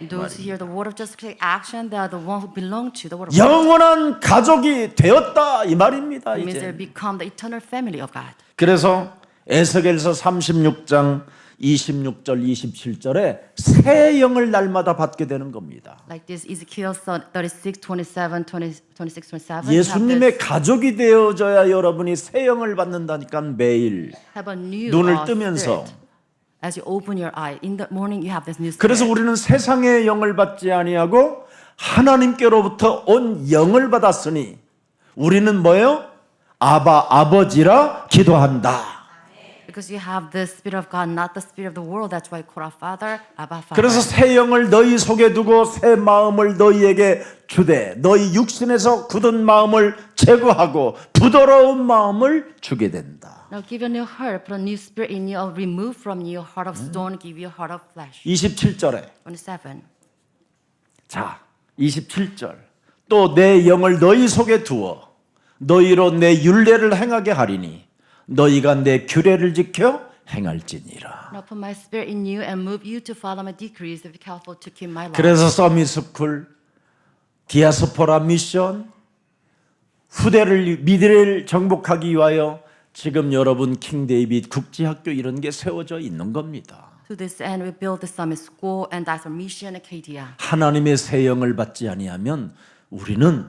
Those who hear the word of justice take action, they are the one who belong to the word of God. 영원한 가족이 되었다 이 말입니다. It means they 이제. become the eternal family of God. 그래서 에스겔서 36장 26절 27절에 새 영을 날마다 받게 되는 겁니다. Like this Ezekiel 36, 27, 26, 27. 예수님의 가족이 되어져야 여러분이 새 영을 받는다니까 매일 have a new 눈을 뜨면서. spirit. As you open your eye in the morning, you have this new spirit. 그래서 우리는 세상의 영을 받지 아니하고 하나님께로부터 온 영을 받았으니 우리는 뭐예요? 아버지라 기도한다. Because you have the spirit of God, not the spirit of the world. That's why you call our Father, Abba Father. 그래서 새 영을 너희 속에 두고 새 마음을 너희에게 주되 너희 육신에서 굳은 마음을 제거하고 부드러운 마음을 주게 된다. Now give you a new heart, put a new spirit in you, remove from you a heart of stone, give you a heart of flesh. 27절에 27. 자 27절 또 내 영을 너희 속에 두어 너희로 내 율례를 행하게 하리니 너희가 내 규례를 지켜 행할지니라. Now put my spirit in you and move you to follow my decrees and be careful to keep my law. 그래서 서밋스쿨 디아스포라 미션 후대를 미래를 정복하기 위하여 지금 여러분 킹 데이빗 국제학교 이런 게 세워져 있는 겁니다. To this end, we build the summit school and that's our mission at KDR. 하나님의 새 영을 받지 아니하면 우리는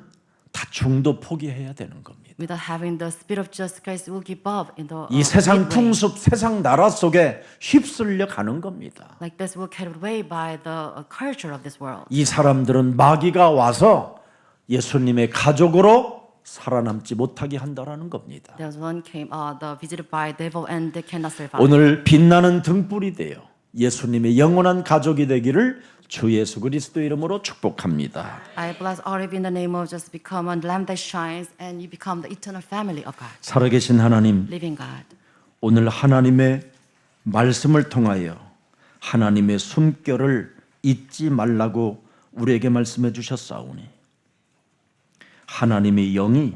다중도 포기해야 되는 겁니다. Without having the spirit of Jesus Christ, we'll give up in the 이 세상 midway. 풍습, 세상 나라 속에 휩쓸려 가는 겁니다. Like this, we're carried away by the culture of this world. 이 사람들은 마귀가 와서 예수님의 가족으로 살아남지 못하게 한다라는 겁니다. There's one came, visited by devil and they cannot survive. 오늘 빛나는 등불이 되어 예수님의 영원한 가족이 되기를 주 예수 그리스도 이름으로 축복합니다. I bless all of you in the name of just become a lamp that shines and you become the eternal family of God, 살아계신 하나님, living God. 오늘 하나님의 말씀을 통하여 하나님의 숨결을 잊지 말라고 우리에게 말씀해 주셨사오니 하나님의 영이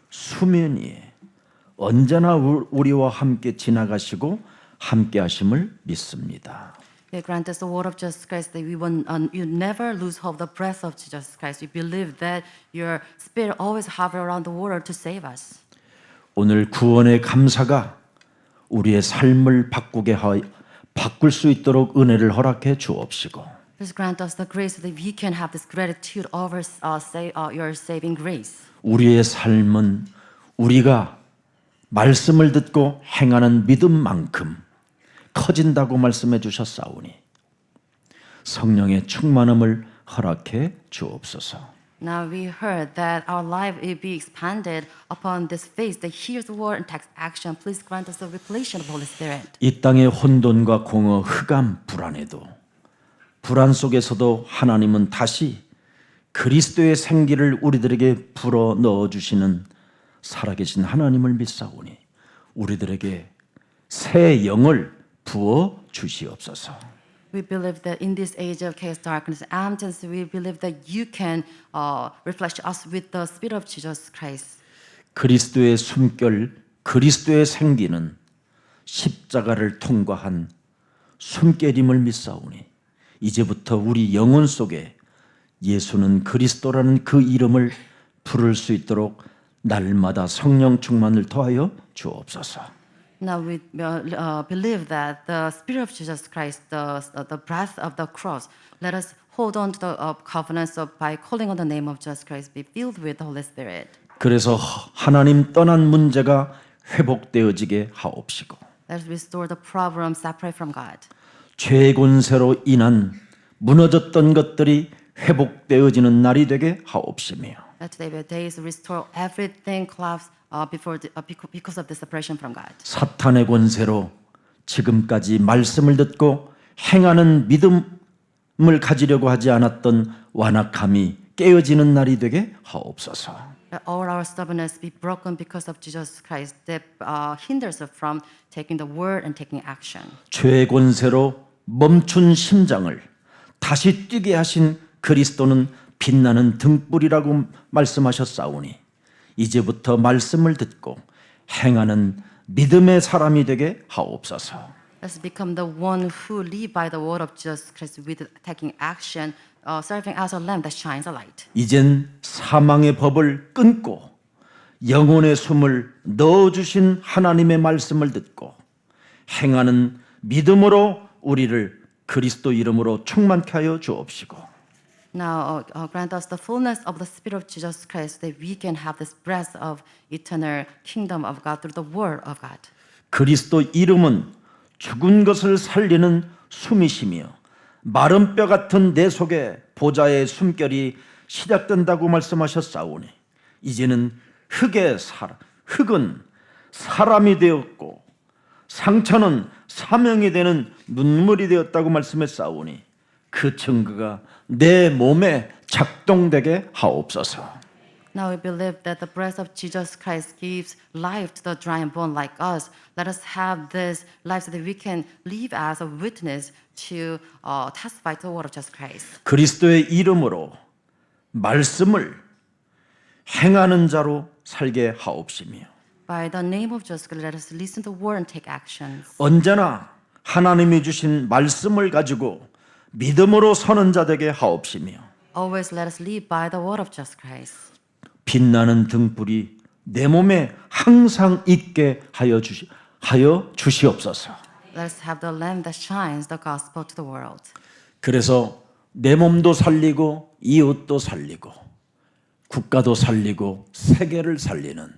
수면 위에 언제나 우리와 함께 지나가시고 함께 하심을 믿습니다. You grant us the word of Jesus Christ that you never lose hope, the breath of Jesus Christ. We believe that your spirit always hover around the water to save us. 오늘 구원의 감사가 우리의 삶을 바꿀 수 있도록 은혜를 허락해 주옵시고 Please grant us the grace so that we can have this gratitude over your saving grace. 우리의 삶은 우리가 말씀을 듣고 행하는 믿음만큼 커진다고 말씀해 주셨사오니 성령의 충만함을 허락해 주옵소서. Now we heard that our life will be expanded upon this faith that hears the word and takes action. Please grant us the revelation of Holy Spirit. 이 땅의 혼돈과 공허, 흑암, 불안에도 불안 속에서도 하나님은 다시 그리스도의 생기를 우리들에게 불어 넣어 주시는 살아계신 하나님을 믿사오니 우리들에게 새 영을 부어 주시옵소서. We believe that in this age of chaos, darkness, and emptiness, we believe that you can refresh us with the Spirit of Jesus Christ. 그리스도의 숨결, 그리스도의 생기는 십자가를 통과한 숨결임을 믿사오니 이제부터 우리 영혼 속에 예수는 그리스도라는 그 이름을 부를 수 있도록 날마다 성령 충만을 더하여 주옵소서. Now we believe that the Spirit of Jesus Christ, the breath of the cross, let us hold on to the covenants by calling on the name of Jesus Christ, be filled with the Holy Spirit. 그래서 하나님 떠난 문제가 회복되어지게 하옵시고 Let us restore the problem separate from God. 죄의 권세로 인한 무너졌던 것들이 회복되어지는 날이 되게 하옵시며 Let today be a day to restore everything collapsed because of the separation from God. 사탄의 권세로 지금까지 말씀을 듣고 행하는 믿음을 가지려고 하지 않았던 완악함이 깨어지는 날이 되게 하옵소서. Let all our stubbornness be broken because of Jesus Christ that hinders us from taking the word and taking action. 죄의 권세로 멈춘 심장을 다시 뛰게 하신 그리스도는 빛나는 등불이라고 말씀하셨사오니 이제부터 말씀을 듣고 행하는 믿음의 사람이 되게 하옵소서. Let's become the one who live by the word of Jesus Christ with taking action, serving as a lamp that shines a light. 이젠 사망의 법을 끊고 영혼의 숨을 넣어주신 하나님의 말씀을 듣고 행하는 믿음으로 우리를 그리스도 이름으로 충만케 하여 주옵시고 Now grant us the fullness of the Spirit of Jesus Christ that we can have this breath of eternal kingdom of God through the word of God. 그리스도 이름은 죽은 것을 살리는 숨이시며 마른 뼈 같은 내 속에 보좌의 숨결이 시작된다고 말씀하셨사오니 이제는 흙은 사람이 되었고 상처는 사명이 되는 눈물이 되었다고 말씀했사오니 그 증거가 내 몸에 작동되게 하옵소서. Now we believe that the breath of Jesus Christ gives life to the dry and bone like us. Let us have this life so that we can live as a witness to testify to the word of Jesus Christ. 그리스도의 이름으로 말씀을 행하는 자로 살게 하옵시며 By the name of Jesus Christ, let us listen to the word and take actions. 언제나 하나님이 주신 말씀을 가지고 믿음으로 서는 자 되게 하옵시며 Always let us live by the word of Jesus Christ. 빛나는 등불이 내 몸에 항상 있게 하여 주시옵소서. Let us have the lamp that shines the gospel to the world. 그래서 내 몸도 살리고 이웃도 살리고 국가도 살리고 세계를 살리는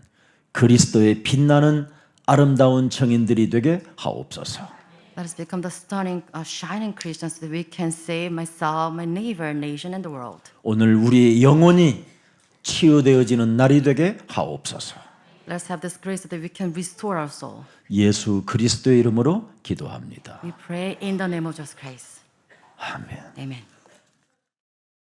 그리스도의 빛나는 아름다운 증인들이 되게 하옵소서. Let us become the stunning, shining Christians so that we can save myself, my neighbor, nation, and the world. 오늘 우리의 영혼이 치유되어지는 날이 되게 하옵소서. Let us have this grace so that we can restore our soul. 예수 그리스도의 이름으로 기도합니다. We pray in the name of Jesus Christ. 아멘. Amen.